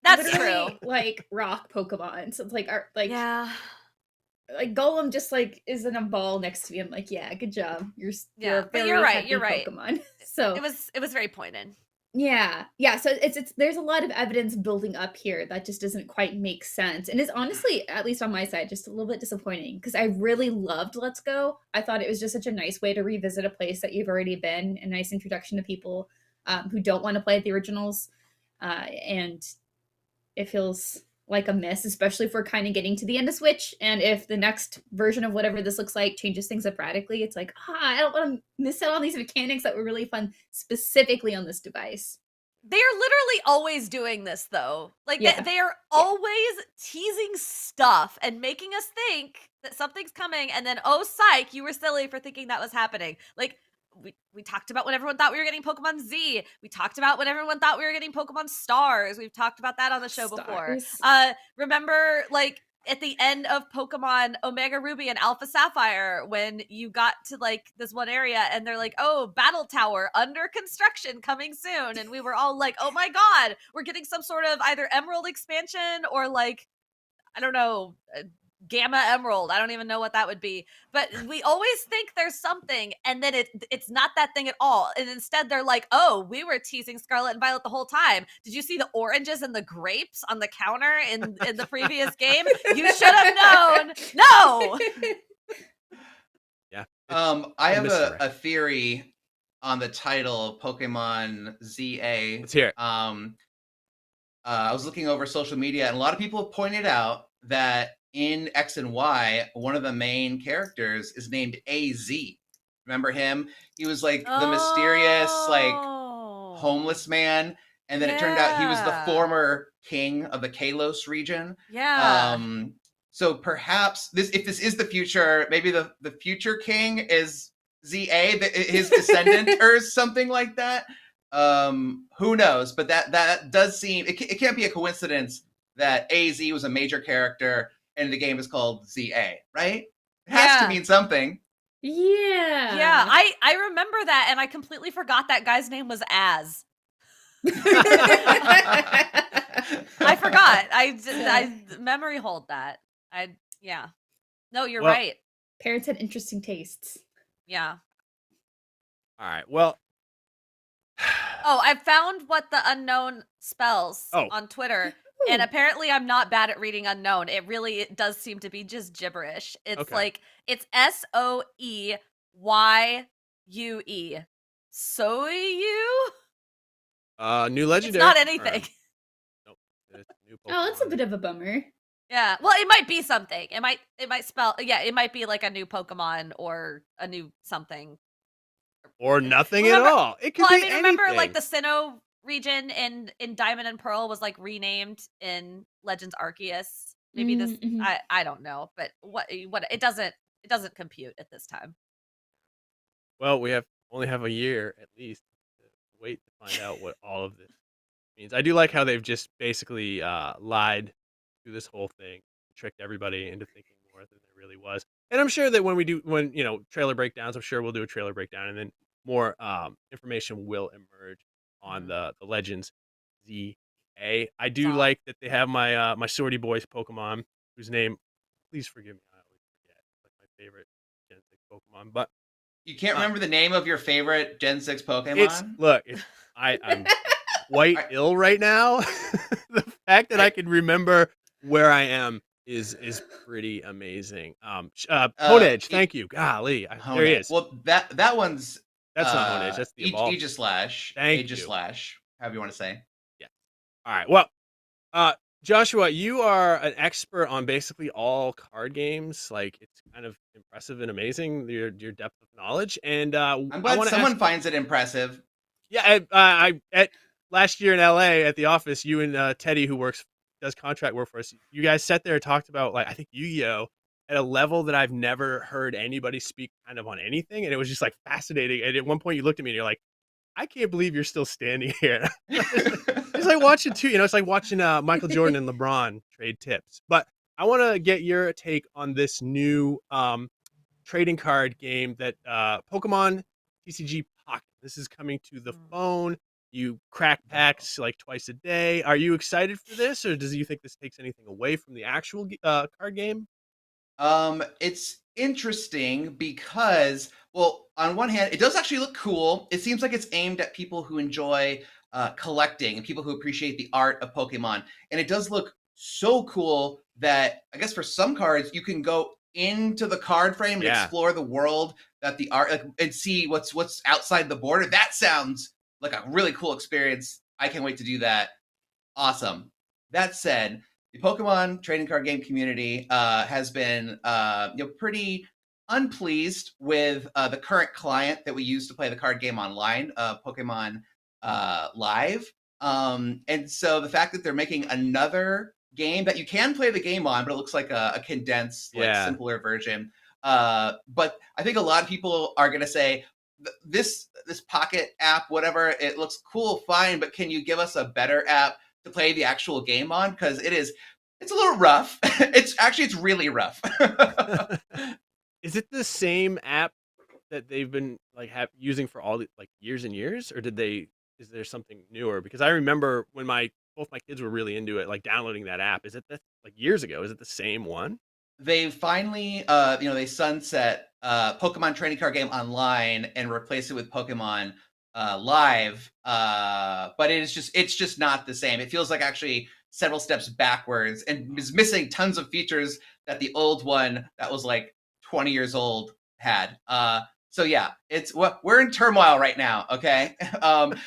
That's Literally, true. like rock Pokemon. So it's like, yeah. Like Golem just like is in a ball next to me. I'm like, yeah, good job. You're But very you're right. happy You're right. Pokemon. So it was very pointed. Yeah. So it's there's a lot of evidence building up here that just doesn't quite make sense, and it's honestly, at least on my side, just a little bit disappointing because I really loved Let's Go. I thought it was just such a nice way to revisit a place that you've already been, a nice introduction to people who don't want to play the originals, and it feels like a miss, especially if we're kind of getting to the end of Switch, and if the next version of whatever this looks like changes things up radically, it's like, I don't want to miss out on these mechanics that were really fun specifically on this device. They are literally always doing this, though. Like, they are always teasing stuff and making us think that something's coming, and then, oh, psych, you were silly for thinking that was happening. Like, we talked about when everyone thought we were getting Pokemon Z. We talked about when everyone thought we were getting Pokemon Stars. We've talked about that on the show before. Remember, like, at the end of Pokemon Omega Ruby and Alpha Sapphire, when you got to, like, this one area and they're like, oh, Battle Tower under construction coming soon. And we were all like, oh my God, we're getting some sort of either Emerald expansion or, like, I don't know, Gamma Emerald. I don't even know what that would be. But we always think there's something, and then it's not that thing at all. And instead they're like, oh, we were teasing Scarlet and Violet the whole time. Did you see the oranges and the grapes on the counter in the previous game? You should have known. No. Yeah. I have a theory on the title Pokemon ZA. Let's hear it. I was looking over social media, and a lot of people have pointed out that in X and Y, one of the main characters is named AZ. Remember him? He was like the mysterious, like homeless man, and then it turned out he was the former king of the Kalos region. Yeah. So perhaps if this is the future, maybe the future king is ZA, his descendant, or something like that. Who knows? But that does seem it can't be a coincidence that AZ was a major character and the game is called ZA, right? It has to mean something. Yeah, I remember that, and I completely forgot that guy's name was Az. I forgot. I memory hold that. No, you're right. Parents had interesting tastes. Yeah. All right. Well. Oh, I found what the unknown spells on Twitter. And apparently I'm not bad at reading unknown. It does seem to be just gibberish. It's like, it's SOEYUE. Soyu? New legendary. It's not anything. Nope. That's a bit of a bummer. Yeah. Well, it might be something. It might spell, it might be like a new Pokemon or a new something. Or nothing at all. It could be anything. Remember like the Sinnoh region in Diamond and Pearl was like renamed in Legends Arceus. Maybe this I don't know, but what it doesn't compute at this time. Well, we only have a year at least to wait to find out what all of this means. I do like how they've just basically lied through this whole thing, tricked everybody into thinking more than there really was. And I'm sure that when trailer breakdowns, I'm sure we'll do a trailer breakdown, and then more information will emerge on the Legends ZA. I do like that they have my my Swordy Boys Pokemon, whose name, please forgive me, I always forget. It's like my favorite Gen 6 Pokemon. But you can't remember the name of your favorite Gen 6 Pokemon? I'm quite ill right now. The fact that I can remember where I am is pretty amazing. Honedge, thank you. Golly, there he is. Well, that one's that's not Honedge. That's the evolved. Aegislash. Thank you. Aegislash, however you want to say. Yeah. All right. Well, Joshua, you are an expert on basically all card games. Like, it's kind of impressive and amazing your depth of knowledge. And I'm glad someone finds it impressive. Yeah, I at last year in LA at the office, you and Teddy, who does contract work for us, you guys sat there and talked about, like, I think Yu-Gi-Oh! At a level that I've never heard anybody speak kind of on anything, and it was just like fascinating. And at one point, you looked at me and you're like, "I can't believe you're still standing here." It's like watching it's like watching Michael Jordan and LeBron trade tips. But I want to get your take on this new trading card game that Pokemon TCG Pocket. This is coming to the phone. You crack packs like twice a day. Are you excited for this, or does you think this takes anything away from the actual card game? It's interesting because, well, on one hand, it does actually look cool. It seems like it's aimed at people who enjoy collecting and people who appreciate the art of Pokemon. And it does look so cool that I guess for some cards, you can go into the card frame and explore the world that the art and see what's outside the border. That sounds like a really cool experience. I can't wait to do that. Awesome. That said, the Pokemon trading card game community has been pretty unpleased with the current client that we use to play the card game online, Pokemon Live. And so the fact that they're making another game that you can play the game on, but it looks like a condensed, simpler version. But I think a lot of people are going to say, this Pocket app, whatever, it looks cool, fine, but can you give us a better app to play the actual game on? Because it's a little rough. It's really rough. Is it the same app that they've been using for all years and years, or is there something newer? Because I remember when both my kids were really into it, like downloading that app. Is it years ago? Is it the same one? They finally, they sunset Pokemon Trading Card Game Online and replaced it with Pokemon Live. But it's just not the same. It feels like actually several steps backwards and is missing tons of features that the old one that was like 20 years old had. So yeah, we're in turmoil right now. Okay.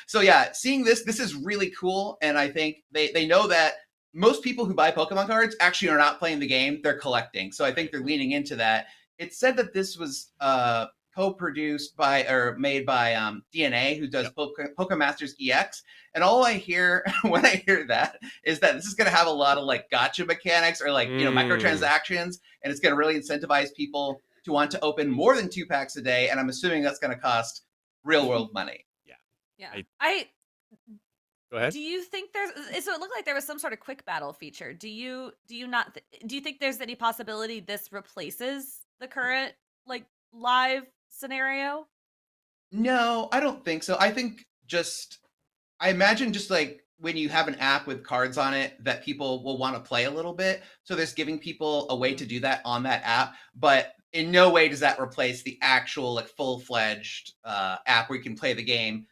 So yeah, seeing this is really cool. And I think they know that most people who buy Pokemon cards actually are not playing the game, they're collecting. So I think they're leaning into that. It said that this was co-produced by or made by DNA, who does Pokemon Masters EX. And all I hear when I hear that is that this is going to have a lot of gotcha mechanics or microtransactions, and it's going to really incentivize people to want to open more than 2 packs a day. And I'm assuming that's going to cost real world money. Yeah. Go ahead. Do you think so it looked like there was some sort of quick battle feature. Do you think there's any possibility this replaces the current live scenario? No, I don't think so. I think I imagine when you have an app with cards on it that people will want to play a little bit. So there's giving people a way to do that on that app, but in no way does that replace the actual full-fledged app where you can play the game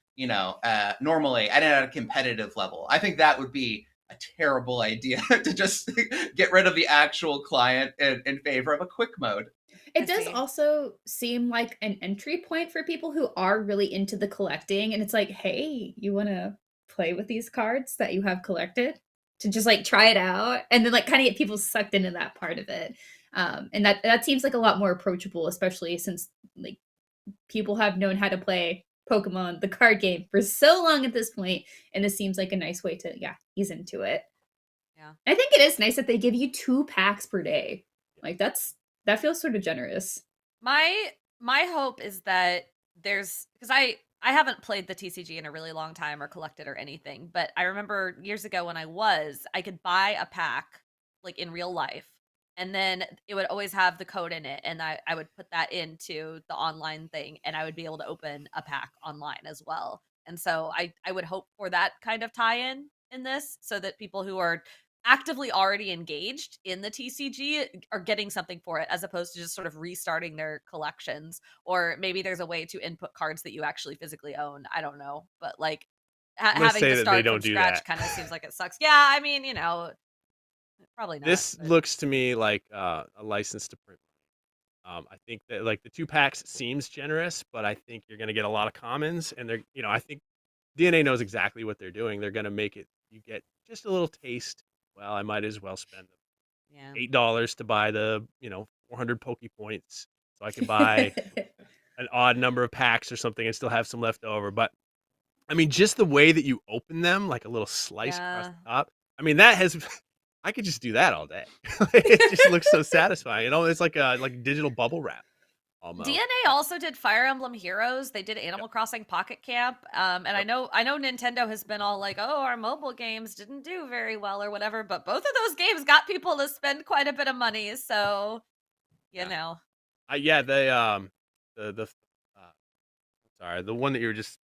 normally and at a competitive level. I think that would be a terrible idea to just get rid of the actual client in favor of a quick mode. It does also seem like an entry point for people who are really into the collecting, and it's like, hey, you want to play with these cards that you have collected? To just try it out and then kind of get people sucked into that part of it. And that seems like a lot more approachable, especially since people have known how to play Pokemon, the card game, for so long at this point, and this seems like a nice way to ease into it. Yeah, I think it is nice that they give you 2 packs per day. That feels sort of generous. My hope is that because I haven't played the TCG in a really long time or collected or anything, but I remember years ago when I could buy a pack in real life, and then it would always have the code in it, and I would put that into the online thing, and I would be able to open a pack online as well. And so I would hope for that kind of tie-in in this, so that people who are actively already engaged in the TCG are getting something for it, as opposed to just sort of restarting their collections. Or maybe there's a way to input cards that you actually physically own. I don't know, but having to start from scratch kind of seems like it sucks. Yeah, I mean, probably not. This looks to me like a license to print. I think that the 2 packs seems generous, but I think you're going to get a lot of commons, and I think DNA knows exactly what they're doing. They're going to make it, you get just a little taste. Well, I might as well spend $8 to buy the 400 Poke Points, so I can buy an odd number of packs or something and still have some left over. But I mean, just the way that you open them, like a little slice across the top. I mean, I could just do that all day. It just looks so satisfying. It's like digital bubble wrap almost. DNA also did Fire Emblem Heroes. They did Animal Crossing Pocket Camp. And I know Nintendo has been all like, oh, our mobile games didn't do very well or whatever, but both of those games got people to spend quite a bit of money. So, you know. Yeah, the sorry, the one that you were just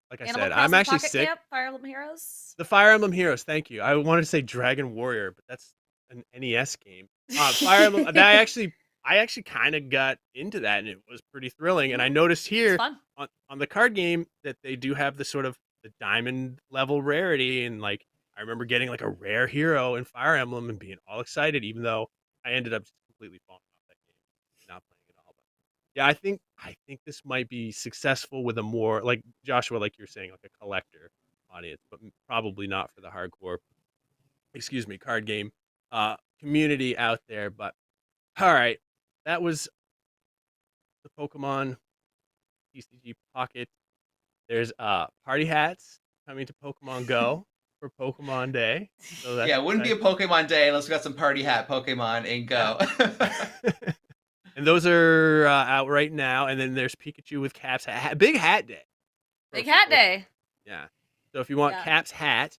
like I Animal said, Crossing I'm actually Pocket sick. Camp, Fire Emblem Heroes. The Fire Emblem Heroes, thank you. I wanted to say Dragon Warrior, but that's an NES game. Fire Emblem. I actually kind of got into that, and it was pretty thrilling. And I noticed here on the card game that they do have the sort of the diamond level rarity, and like I remember getting like a rare hero in Fire Emblem and being all excited, even though I ended up just completely falling off that game, not playing it all. But yeah, I think this might be successful with a more, like Joshua, like you're saying, like a collector audience, but probably not for the hardcore, card game community out there. But all right, that was the Pokemon TCG Pocket. There's party hats coming to Pokemon Go for Pokemon Day. So that's it wouldn't be a Pokemon Day unless we got some party hat Pokemon in Go. And those are out right now. And then there's Pikachu with Cap's hat. Big Hat Day. Big Hat Day. Yeah. So if you want Cap's hat,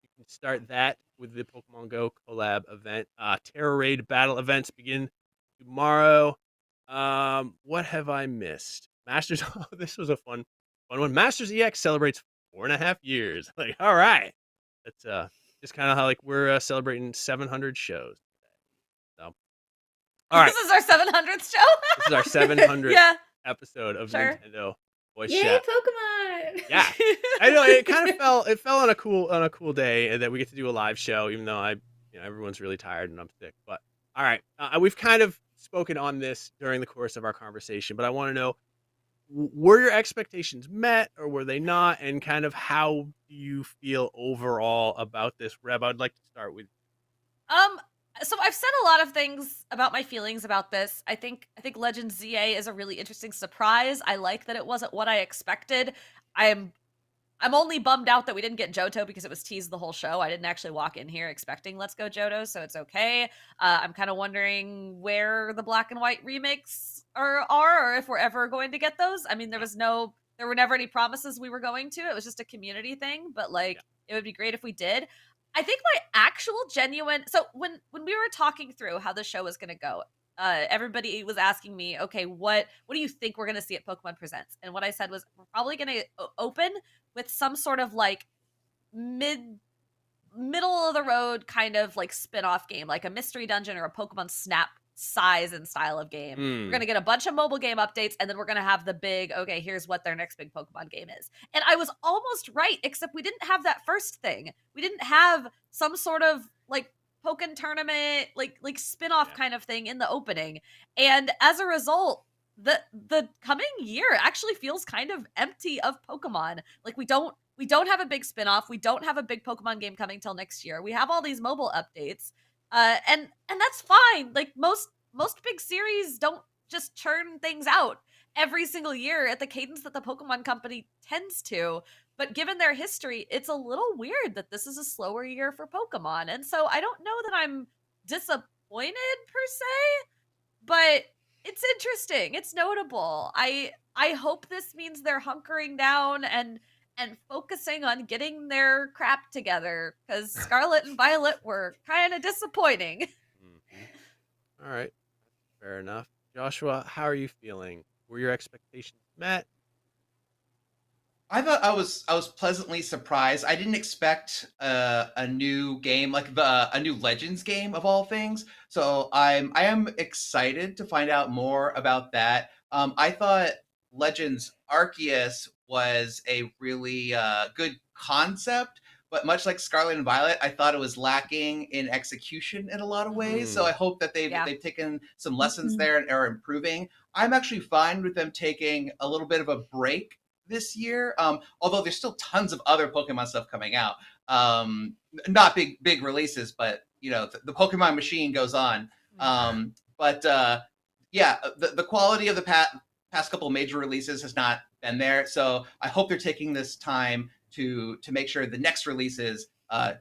you can start that with the Pokemon Go collab event. Terror Raid battle events begin tomorrow. What have I missed? Masters. Oh, this was a fun one. Masters EX celebrates 4.5 years. Like, all right. That's just kind of how like we're celebrating 700 shows. So, all right. This is our 700th show. This is our 700th episode of Nintendo Voice Yay, Chat. Pokemon! Yeah, I know it kind of fell on a cool day, and that we get to do a live show, even though everyone's really tired and I'm sick. But all right, we've kind of spoken on this during the course of our conversation, but I want to know, were your expectations met or were they not, and kind of how do you feel overall about this? Rev, I'd like to start with. So I've said a lot of things about my feelings about this. I think Legends ZA is a really interesting surprise. I like that it wasn't what I expected. I'm only bummed out that we didn't get Johto because it was teased the whole show. I didn't actually walk in here expecting Let's Go Johto, so it's okay. I'm kind of wondering where the black and white remakes are, or if we're ever going to get those. I mean, there were never any promises we were going to. It was just a community thing, but it would be great if we did. I think my actual genuine, so when we were talking through how the show was going to go, everybody was asking me, okay, what do you think we're going to see at Pokemon Presents? And what I said was, we're probably going to open with some sort of like middle of the road kind of like spin-off game, like a mystery dungeon or a Pokemon Snap size and style of game. We're going to get a bunch of mobile game updates, and then we're going to have the big, okay, here's what their next big Pokemon game is. And I was almost right, except we didn't have that first thing. We didn't have some sort of like Pokken tournament, like spin-off kind of thing in the opening. And as a result, the coming year actually feels kind of empty of Pokemon. Like we don't have a big spin-off. We don't have a big Pokemon game coming till next year. We have all these mobile updates. And that's fine. Like most big series don't just churn things out every single year at the cadence that the Pokemon Company tends to. But given their history, it's a little weird that this is a slower year for Pokemon. And so I don't know that I'm disappointed per se, but it's interesting. It's notable. I hope this means they're hunkering down and focusing on getting their crap together, because Scarlet and Violet were kind of disappointing. All right, fair enough. Joshua, how are you feeling? Were your expectations met? I thought I was pleasantly surprised. I didn't expect a new game, like a new Legends game of all things. So I am excited to find out more about that. I thought Legends Arceus was a really good concept, but much like Scarlet and Violet, I thought it was lacking in execution in a lot of ways. So I hope that they've taken some lessons there and are improving. I'm actually fine with them taking a little bit of a break this year, although there's still tons of other Pokemon stuff coming out. Not big releases, but the Pokemon machine goes on. But the quality of the past couple major releases has not been there. So I hope they're taking this time to make sure the next releases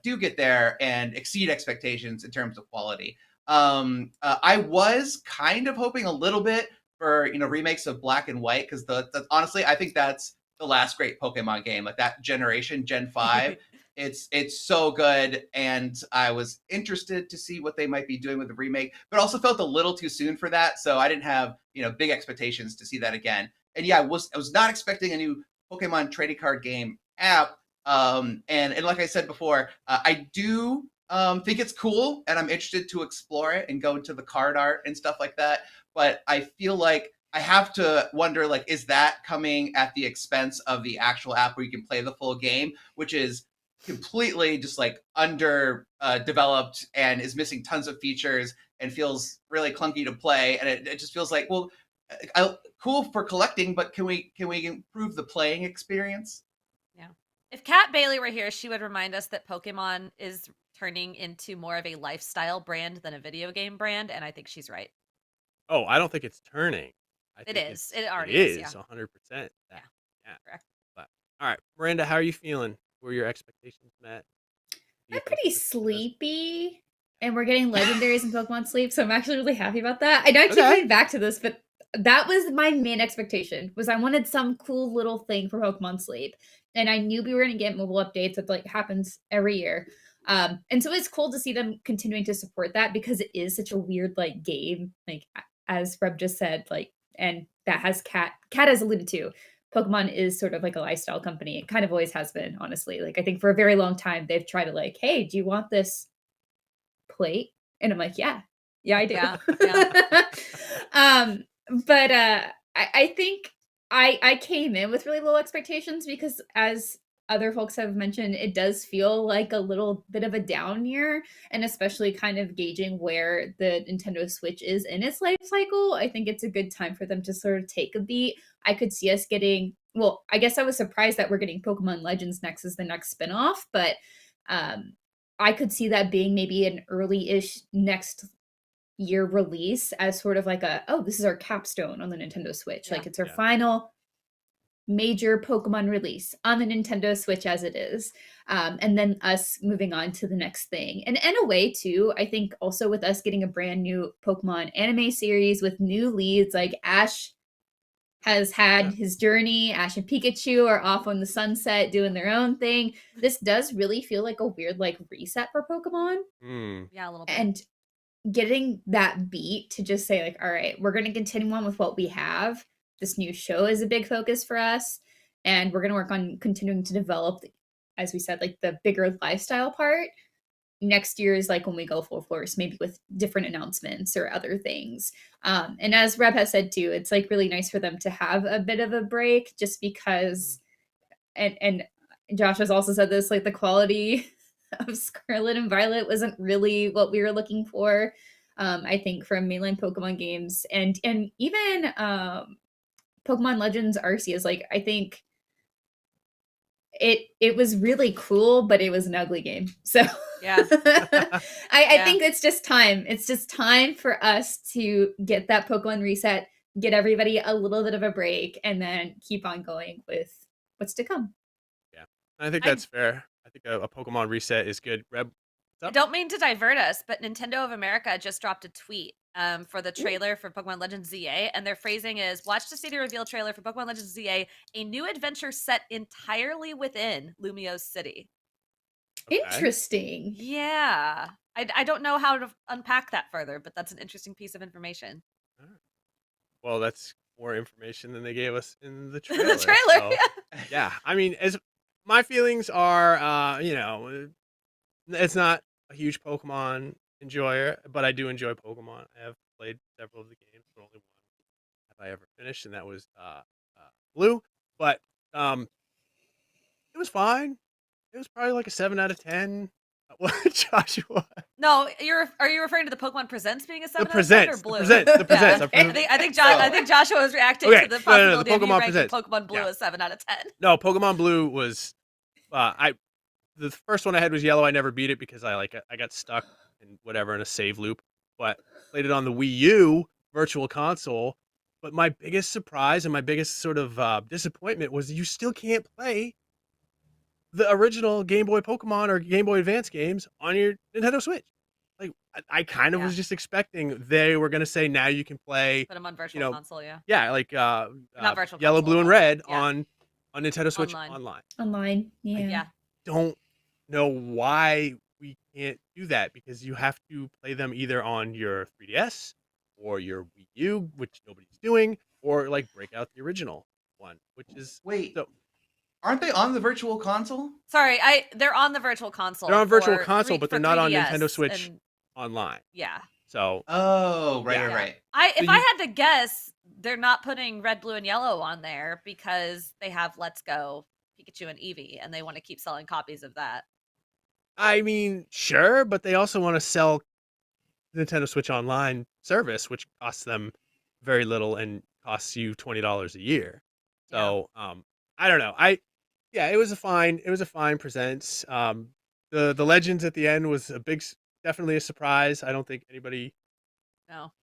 do get there and exceed expectations in terms of quality. I was kind of hoping a little bit for remakes of Black and White, because honestly, I think that's the last great Pokemon game, like that generation, Gen 5. It's so good, and I was interested to see what they might be doing with the remake, but also felt a little too soon for that, so I didn't have big expectations to see that again. And yeah, I was not expecting a new Pokemon trading card game app. And like I said before, I do think it's cool, and I'm interested to explore it and go into the card art and stuff like that. But I feel like I have to wonder, like, is that coming at the expense of the actual app where you can play the full game, which is completely just like under developed and is missing tons of features and feels really clunky to play. And it just feels like, well, cool for collecting, but can we improve the playing experience? Yeah. If Kat Bailey were here, she would remind us that Pokemon is turning into more of a lifestyle brand than a video game brand, and I think she's right. Oh, I don't think it's turning. It is. It already is. Yeah. 100%. Yeah. Correct. But, all right, Miranda, how are you feeling? Were your expectations met? I'm pretty sleepy, and we're getting legendaries in Pokemon Sleep, so I'm actually really happy about that. I know I keep coming back to this, but that was my main expectation, was I wanted some cool little thing for Pokemon Sleep, and I knew we were going to get mobile updates that like happens every year. And so it's cool to see them continuing to support that, because it is such a weird like game, like as Reb just said, like, and that has Kat has alluded to. Pokemon is sort of like a lifestyle company. It kind of always has been, honestly. Like, I think for a very long time, they've tried to like, hey, do you want this plate? And I'm like, yeah, I do. Yeah. But I think I came in with really low expectations, because as other folks have mentioned, it does feel like a little bit of a down year, and especially kind of gauging where the Nintendo Switch is in its life cycle. I think it's a good time for them to sort of take a beat. I could see us getting, well, I guess I was surprised that we're getting Pokemon Legends next as the next spinoff, but I could see that being maybe an early-ish next year release as sort of like this is our capstone on the Nintendo Switch. Like, it's our final major Pokemon release on the Nintendo Switch as it is. And then us moving on to the next thing. And in a way, too, I think also with us getting a brand new Pokemon anime series with new leads, like Ash has had his journey. Ash and Pikachu are off on the sunset doing their own thing. This does really feel like a weird like reset for Pokemon. Yeah, a little bit. And getting that beat to just say like, all right, we're going to continue on with what we have. This new show is a big focus for us, and we're going to work on continuing to develop, as we said, like the bigger lifestyle part. Next year is like when we go full force, maybe with different announcements or other things. And as Reb has said too, it's like really nice for them to have a bit of a break, just because, and Josh has also said this, like the quality of Scarlet and Violet wasn't really what we were looking for. I think from mainline Pokemon games, and even Pokemon Legends Arceus, like I think it was really cool, but it was an ugly game. So yeah, I think it's just time. It's just time for us to get that Pokemon reset, get everybody a little bit of a break, and then keep on going with what's to come. Yeah, I think that's fair. I think a Pokemon reset is good. Reb, I don't mean to divert us, but Nintendo of America just dropped a tweet for the trailer for Pokemon Legends ZA, and their phrasing is, watch to see the reveal trailer for Pokemon Legends ZA, a new adventure set entirely within Lumio's city. Interesting. Yeah. I don't know how to unpack that further, but that's an interesting piece of information. Well, that's more information than they gave us in the trailer. So, yeah. I mean, as my feelings are, it's not a huge Pokemon enjoyer, but I do enjoy Pokemon. I have played several of the games, but only one have I ever finished, and that was Blue. But it was fine. It was probably like a 7 out of 10. What, Joshua? No, are you referring to the Pokemon Presents being a 7 out of 10 or Blue? The Presents. Yeah. I think Joshua was reacting to the possibility the of you Pokemon ranking Presents. Pokemon Blue a 7 out of 10. No, Pokemon Blue was the first one I had was Yellow. I never beat it because I got stuck in whatever in a save loop. But played it on the Wii U Virtual Console. But my biggest surprise and my biggest sort of disappointment was you still can't play the original Game Boy Pokemon or Game Boy Advance games on your Nintendo Switch. Like, I kind of was just expecting they were gonna say now you can play. Put them on Virtual Console, yeah. Yeah, like Not Virtual Yellow, Console, Blue, and Red on Nintendo Switch Online. Online, yeah. Yeah. Don't know why we can't do that because you have to play them either on your 3DS or your Wii U, which nobody's doing, or like break out the original one, which is Aren't they on the Virtual Console? Sorry, they're on the Virtual Console. They're on Virtual for Console, but they're not on 3DS Nintendo Switch and- Online. Yeah. So. Oh, right, Yeah. right. If I had to guess, they're not putting Red, Blue, and Yellow on there because they have Let's Go, Pikachu, and Eevee, and they want to keep selling copies of that. I mean, sure, but they also want to sell Nintendo Switch Online service, which costs them very little and costs you $20 a year. So, I don't know. It was a fine presents. The Legends at the end was definitely a surprise. I don't think anybody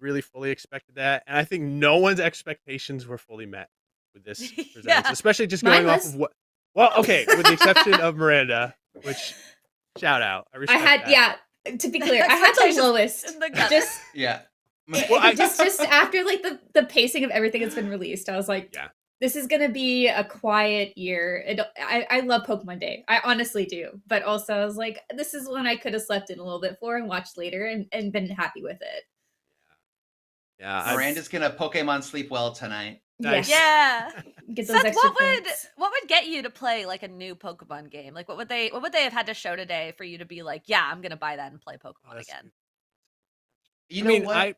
really fully expected that, and I think no one's expectations were fully met with this presents, especially just going off of what. Well, okay, with the exception of Miranda, which shout out. I respect that. To be clear, I had the lowest. Just just after like the pacing of everything that's been released, I was like, this is gonna be a quiet year. I love Pokemon Day, I honestly do, but also I was like, this is one I could have slept in a little bit for and watched later and been happy with it. Yeah, Miranda's gonna Pokemon sleep well tonight. Nice. Yeah. Get those Seth, extra what would get you to play like a new Pokemon game? Like what would they have had to show today for you to be like, yeah, I'm gonna buy that and play Pokemon again? You know what?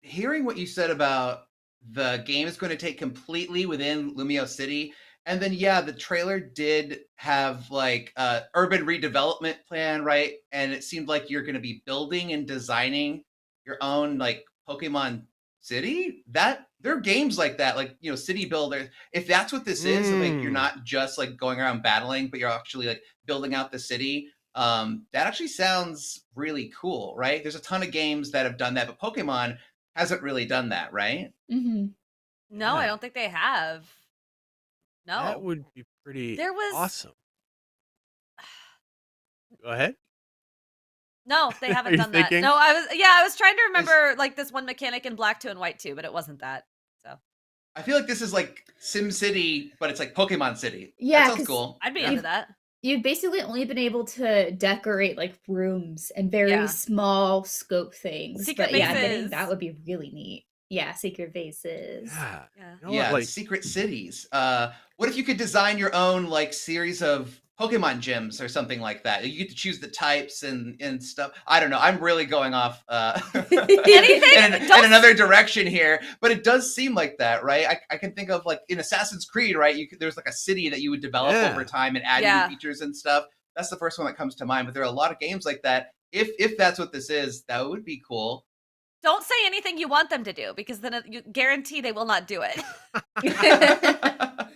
Hearing what you said about the game is going to take completely within Lumio City, and then the trailer did have like urban redevelopment plan, right? And it seemed like you're going to be building and designing your own like Pokemon City. That there are games like that, like City Builder. If that's what this is, like you're not just like going around battling, but you're actually like building out the city. That actually sounds really cool, right? There's a ton of games that have done that, but Pokemon hasn't really done that, right? Mm-hmm. No, I don't think they have. No, That would be pretty There was- awesome. Go ahead. No, they Are haven't you done thinking? that. No, I was trying to remember like this one mechanic in Black 2 and White 2, but it wasn't that. So I feel like this is like Sim City, but it's like Pokemon City. Yeah, That sounds 'cause cool. I'd be into that. You've basically only been able to decorate like rooms and very small scope things. Secret but bases. getting that would be really neat. Yeah, secret bases. Secret cities. What if you could design your own like series of Pokemon gyms or something like that? You get to choose the types and stuff. I don't know. I'm really going off in another direction here, but it does seem like that, right? I can think of like in Assassin's Creed, right? There's like a city that you would develop over time and add new features and stuff. That's the first one that comes to mind. But there are a lot of games like that. If that's what this is, that would be cool. Don't say anything you want them to do because then you guarantee they will not do it.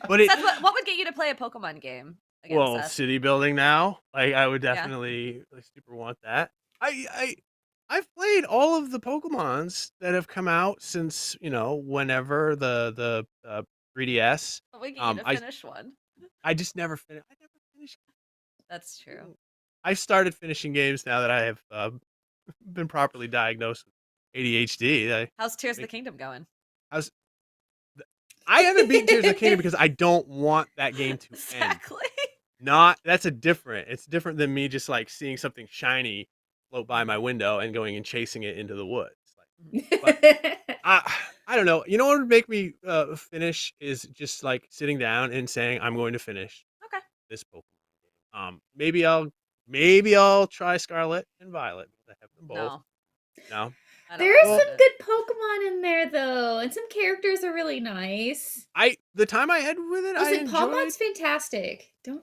But Seth, what would get you to play a Pokemon game? Again, well, Seth? city building now. Like I would definitely like, super want that. I've played all of the Pokemons that have come out since whenever the 3DS. What would get you to finish one? I just never finished. I never finished. That's true. I've started finishing games now that I have been properly diagnosed with ADHD. How's Tears of the Kingdom going? I haven't beaten Tears of the Kingdom because I don't want that game to end. It's different than me just like seeing something shiny float by my window and going and chasing it into the woods. I don't know. You know what would make me finish is just like sitting down and saying I'm going to finish this Pokemon game. Maybe I'll try Scarlet and Violet because I have them both. No. There are some good Pokemon in there though, and some characters are really nice. The time I had with it, I enjoyed. Palmon's fantastic. Don't.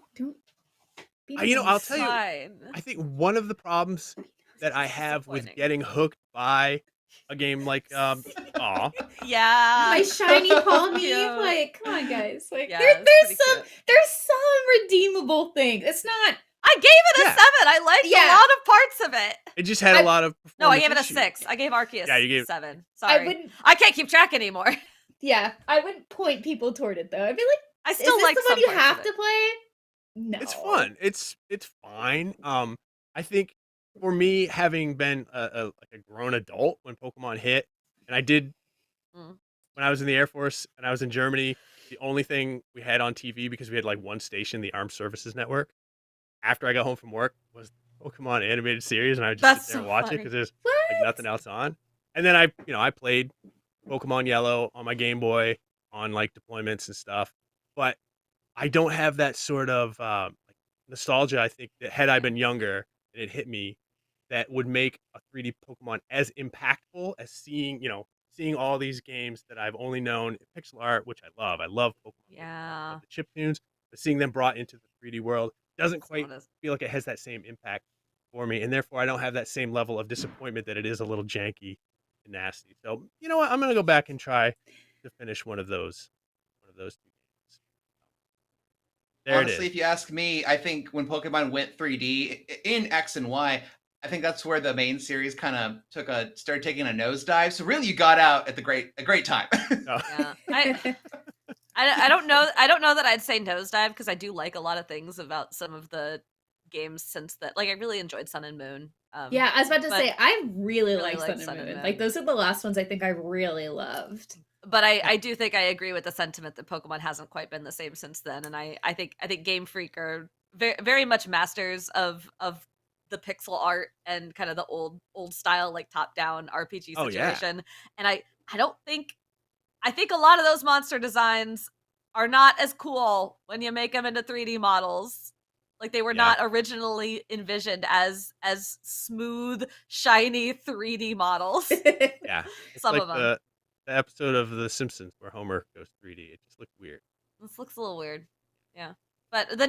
I'll tell you. I think one of the problems that I have with getting hooked by a game like Yeah. My shiny Palmy. Like, come on, guys. Like, Yeah, there's some redeemable things. It's not. I gave it a 7. I liked a lot of parts of it. It just had a lot of. No, I gave it a 6. I gave Arceus you gave 7. Sorry, I can't keep track anymore. Yeah, I wouldn't point people toward it though. I'd be like, I still is like this the one some you parts have of to play. No, it's fun. It's fine. I think for me, having been like a grown adult when Pokemon hit, and I did when I was in the Air Force and I was in Germany, the only thing we had on TV, because we had like one station, the Armed Services Network, after I got home from work, was the Pokemon animated series, and I would just sit there and watch it because there's like nothing else on. And then I played Pokemon Yellow on my Game Boy on like deployments and stuff, but I don't have that sort of like nostalgia. I think that had I been younger and it hit me, that would make a 3D Pokemon as impactful as seeing all these games that I've only known in pixel art, which I love. I love Pokemon. I love the chiptunes, but seeing them brought into the 3D world doesn't quite feel like it has that same impact for me, and therefore I don't have that same level of disappointment that it is a little janky and nasty. So you know what? I'm gonna go back and try to finish one of those two games. There Honestly, it is. if you ask me, I think when Pokemon went 3D in X and Y, I think that's where the main series kind of started taking a nosedive. So really, you got out at a great time. Yeah. I don't know. I don't know that I'd say nosedive, because I do like a lot of things about some of the games since that. Like, I really enjoyed Sun and Moon. Yeah, I was about to but say, I really like liked Sun and Moon. Like, those are the last ones I think I really loved. But I do think I agree with the sentiment that Pokemon hasn't quite been the same since then, and I think Game Freak are very, very much masters of the pixel art and kind of the old style, like top down RPG Oh, yeah. situation. And I think a lot of those monster designs are not as cool when you make them into 3D models. Like, they were not originally envisioned as smooth, shiny 3D models. Yeah, it's Some like of them. the episode of The Simpsons where Homer goes 3D. It just looked weird. This looks a little weird. Yeah. But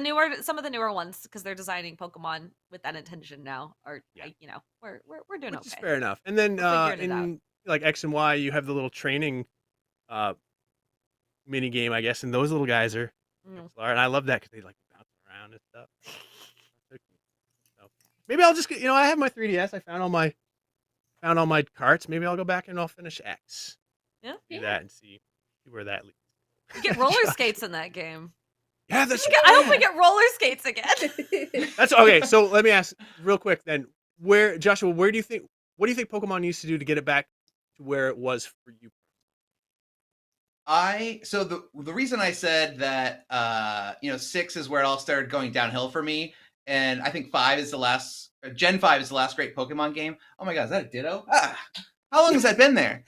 some of the newer ones, because they're designing Pokemon with that intention now, are we're doing Which okay. is fair enough. And then We're figuring it out. in like X and Y, you have the little training mini game, I guess, and those little guys are pixel art, and I love that because they like bounce around and stuff. So maybe I'll just I have my 3DS. I found all my carts. Maybe I'll go back and I'll finish X. Yeah. Do that and see where that leads. You get roller skates in that game. Yeah, that's. I hope we get roller skates again. That's okay. So let me ask real quick then. Joshua, what do you think Pokemon needs to do to get it back to where it was for you? So the reason I said that 6 is where it all started going downhill for me, and I think 5 is the last Gen 5 is the last great Pokemon game. Oh my god, is that a Ditto? How long has that been there?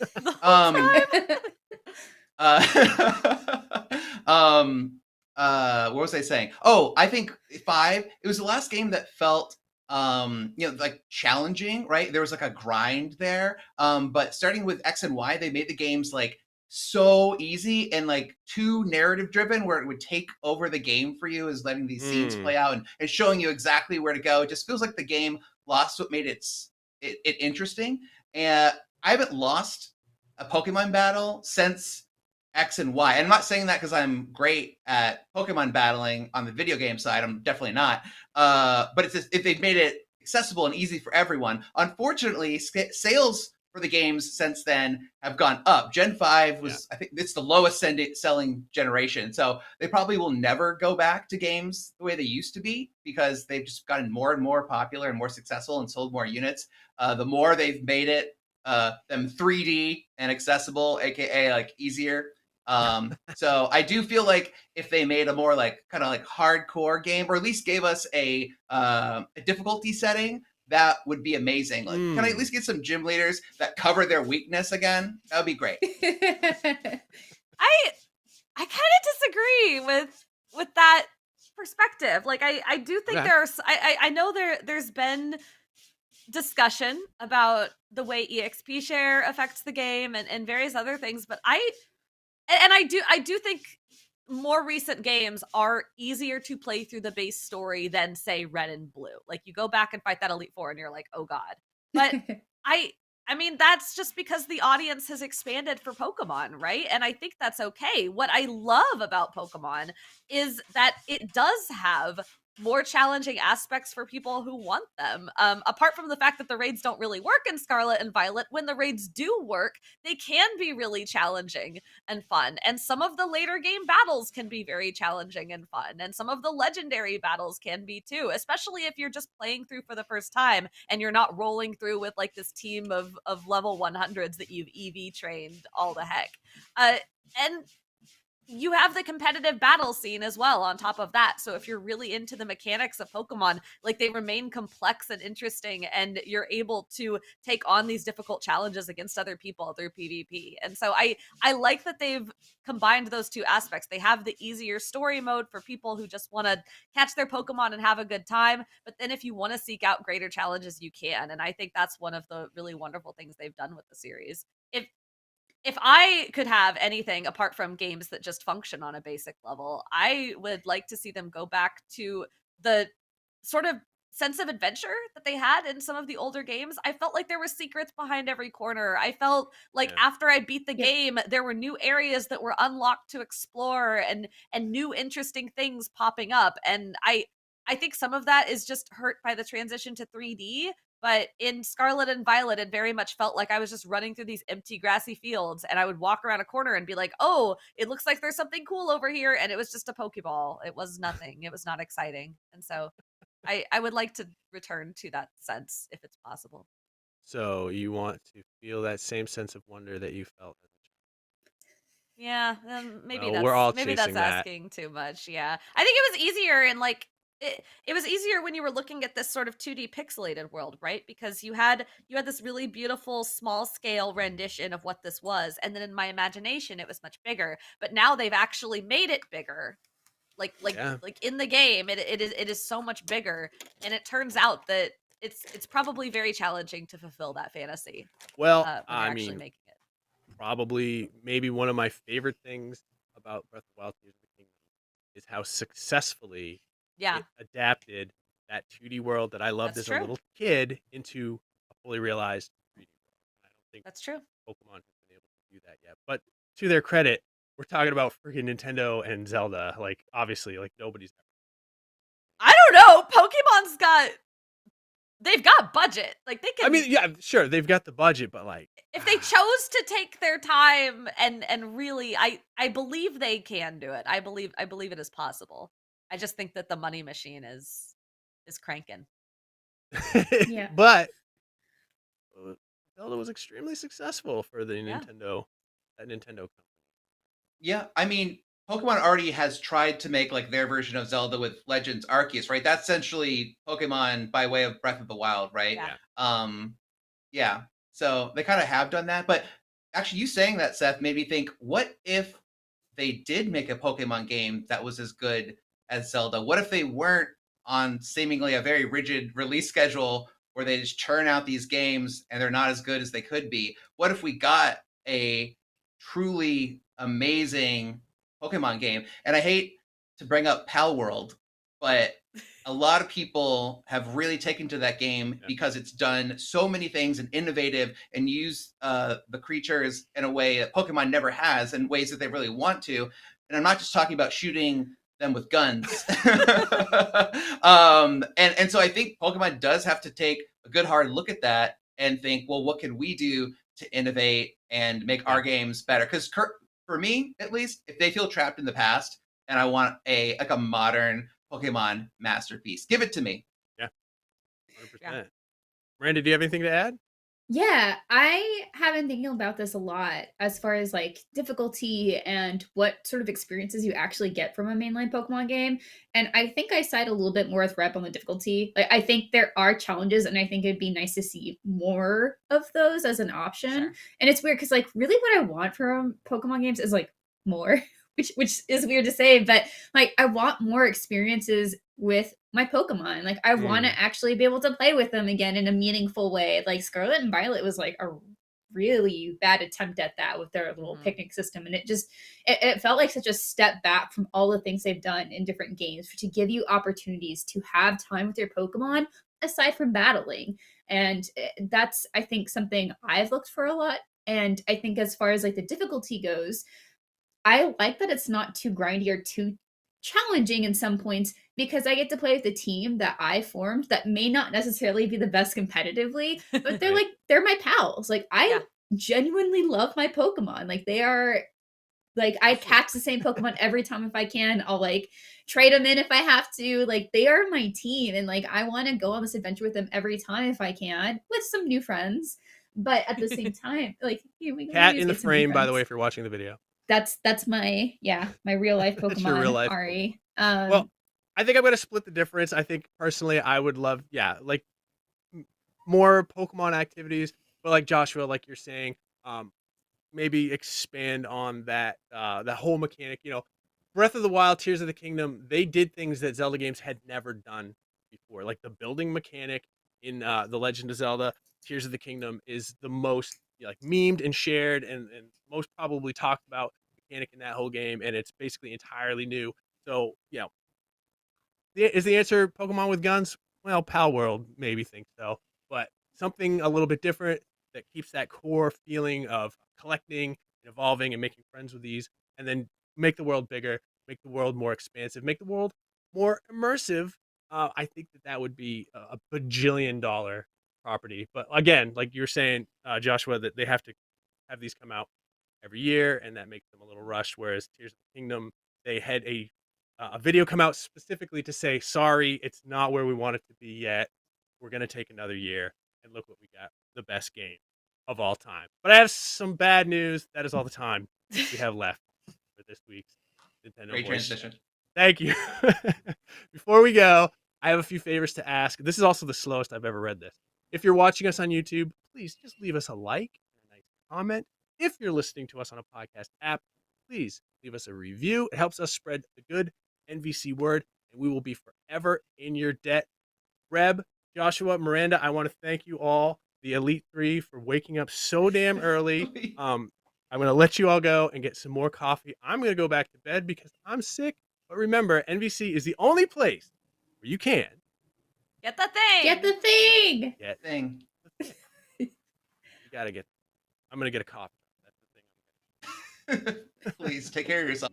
What was I saying? Oh, I think 5, it was the last game that felt like challenging, right? There was like a grind there. But starting with X and Y, they made the games like so easy and like too narrative driven, where it would take over the game for you, is letting these scenes play out and showing you exactly where to go. It just feels like the game lost what made it interesting. And I haven't lost a Pokemon battle since X and Y. And I'm not saying that because I'm great at Pokemon battling on the video game side. I'm definitely not. But it's just, if they've made it accessible and easy for everyone. Unfortunately, sales for the games since then have gone up. Gen 5 was, I think it's the lowest selling generation. So they probably will never go back to games the way they used to be, because they've just gotten more and more popular and more successful and sold more units. The more they've made it them 3D and accessible, aka like easier. So I do feel like if they made a more like kind of like hardcore game, or at least gave us a difficulty setting, that would be amazing. Like, can I at least get some gym leaders that cover their weakness again? That would be great. I kind of disagree with that perspective. Like, I do think I know there's been discussion about the way EXP share affects the game and various other things, but I do think more recent games are easier to play through the base story than, say, Red and Blue. Like, you go back and fight that Elite Four and you're like, oh god. But I mean, that's just because the audience has expanded for Pokemon, right? And I think that's okay. What I love about Pokemon is that it does have more challenging aspects for people who want them. Apart from the fact that the raids don't really work in Scarlet and Violet, when the raids do work, they can be really challenging and fun. And some of the later game battles can be very challenging and fun. And some of the legendary battles can be too, especially if you're just playing through for the first time and you're not rolling through with like this team of level 100s that you've EV trained all the heck. And you have the competitive battle scene as well on top of that. So if you're really into the mechanics of Pokemon, like they remain complex and interesting, and you're able to take on these difficult challenges against other people through PvP. And so I like that they've combined those two aspects. They have the easier story mode for people who just want to catch their Pokemon and have a good time. But then if you want to seek out greater challenges, you can. And I think that's one of the really wonderful things they've done with the series. If I could have anything apart from games that just function on a basic level, I would like to see them go back to the sort of sense of adventure that they had in some of the older games. I felt like there were secrets behind every corner. I felt like after I beat the game, there were new areas that were unlocked to explore and new interesting things popping up. And I think some of that is just hurt by the transition to 3D. But in Scarlet and Violet, it very much felt like I was just running through these empty grassy fields, and I would walk around a corner and be like, oh, it looks like there's something cool over here. And it was just a Pokeball. It was nothing. It was not exciting. And so I would like to return to that sense if it's possible. So you want to feel that same sense of wonder that you felt. Yeah, maybe Well, we're all that's chasing that. asking too much. Yeah. I think it was easier and like it was easier when you were looking at this sort of 2D pixelated world, right? Because you had this really beautiful small scale rendition of what this was, and then in my imagination it was much bigger. But now they've actually made it bigger. Like in the game, it is so much bigger, and it turns out that it's probably very challenging to fulfill that fantasy. Well, when I you're actually mean, making it. probably maybe one of my favorite things about Breath of the Wild Tears of the Kingdom is how successfully it adapted that 2D world that I loved That's as a true. little kid into a fully realized 3D world. I don't think That's true. Pokemon has been able to do that yet. But to their credit, we're talking about freaking Nintendo and Zelda. Like, obviously, like nobody's. I don't know. They've got budget. Like they can. I mean, yeah, sure, they've got the budget, but like, if they chose to take their time and really, I believe they can do it. I believe it is possible. I just think that the money machine is cranking. Yeah. But Zelda was extremely successful for the Nintendo, that Nintendo company. Yeah, I mean, Pokemon already has tried to make like their version of Zelda with Legends Arceus, right? That's essentially Pokemon by way of Breath of the Wild, right? Yeah. So they kind of have done that, but actually, you saying that, Seth, made me think: what if they did make a Pokemon game that was as good as Zelda? What if they weren't on seemingly a very rigid release schedule where they just churn out these games and they're not as good as they could be? What if we got a truly amazing Pokemon game? And I hate to bring up Pal World, but a lot of people have really taken to that game because it's done so many things and innovative and use the creatures in a way that Pokemon never has, in ways that they really want to. And I'm not just talking about shooting them with guns. And so I think Pokemon does have to take a good hard look at that and think, well, what can we do to innovate and make our games better? Because for me, at least, if they feel trapped in the past and I want a modern Pokemon masterpiece, give it to me. Yeah, 100%. Miranda, do you have anything to add? Yeah, I have been thinking about this a lot as far as like difficulty and what sort of experiences you actually get from a mainline Pokemon game. And I think I side a little bit more with Rep on the difficulty. Like, I think there are challenges, and I think it'd be nice to see more of those as an option. Sure. And it's weird because like really what I want from Pokemon games is like more, which is weird to say, but like I want more experiences with my Pokemon. Like I want to actually be able to play with them again in a meaningful way. Like Scarlet and Violet was like a really bad attempt at that with their little picnic system, and it felt like such a step back from all the things they've done in different games to give you opportunities to have time with your Pokemon aside from battling. And that's, I think, something I've looked for a lot. And I think as far as like the difficulty goes, I like that it's not too grindy or too challenging in some points, because I get to play with a team that I formed that may not necessarily be the best competitively, but they're like, they're my pals. Like, I genuinely love my Pokemon. Like, they are, like, I catch the same Pokemon every time if I can. I'll, like, trade them in if I have to. Like, they are my team, and, like, I want to go on this adventure with them every time if I can, with some new friends. But at the same time, like, we Cat always in the get some new frame, by the friends. way, if you're watching the video. That's my my real life Pokemon. That's your real life Ari. Well, I think I'm gonna split the difference. I think personally, I would love, like more Pokemon activities, but like Joshua, like you're saying, maybe expand on that whole mechanic. You know, Breath of the Wild, Tears of the Kingdom, they did things that Zelda games had never done before. Like the building mechanic in The Legend of Zelda, Tears of the Kingdom is the most like memed and shared and most probably talked about mechanic in that whole game, and it's basically entirely new. So, is the answer Pokemon with guns? Well, Pal World maybe thinks so, but something a little bit different that keeps that core feeling of collecting and evolving and making friends with these, and then make the world bigger, make the world more expansive, make the world more immersive. I think that would be a bajillion-dollar property. But again, like you're saying, Joshua, that they have to have these come out every year, and that makes them a little rushed. Whereas Tears of the Kingdom, they had a video come out specifically to say, sorry, it's not where we want it to be yet. We're going to take another year, and look what we got, the best game of all time. But I have some bad news. That is all the time we have left for this week's Nintendo Great Voice. transition. Thank you. Before we go, I have a few favors to ask. This is also the slowest I've ever read this. If you're watching us on YouTube, please just leave us a like and a nice comment. If you're listening to us on a podcast app, please leave us a review. It helps us spread the good NVC word, and we will be forever in your debt. Reb, Joshua, Miranda, I want to thank you all, the Elite Three, for waking up so damn early. I'm going to let you all go and get some more coffee. I'm going to go back to bed because I'm sick. But remember, NVC is the only place where you can Get the thing. Get the thing. get thing. You got to get. I'm going to get a coffee. That's the thing. Please take care of yourself.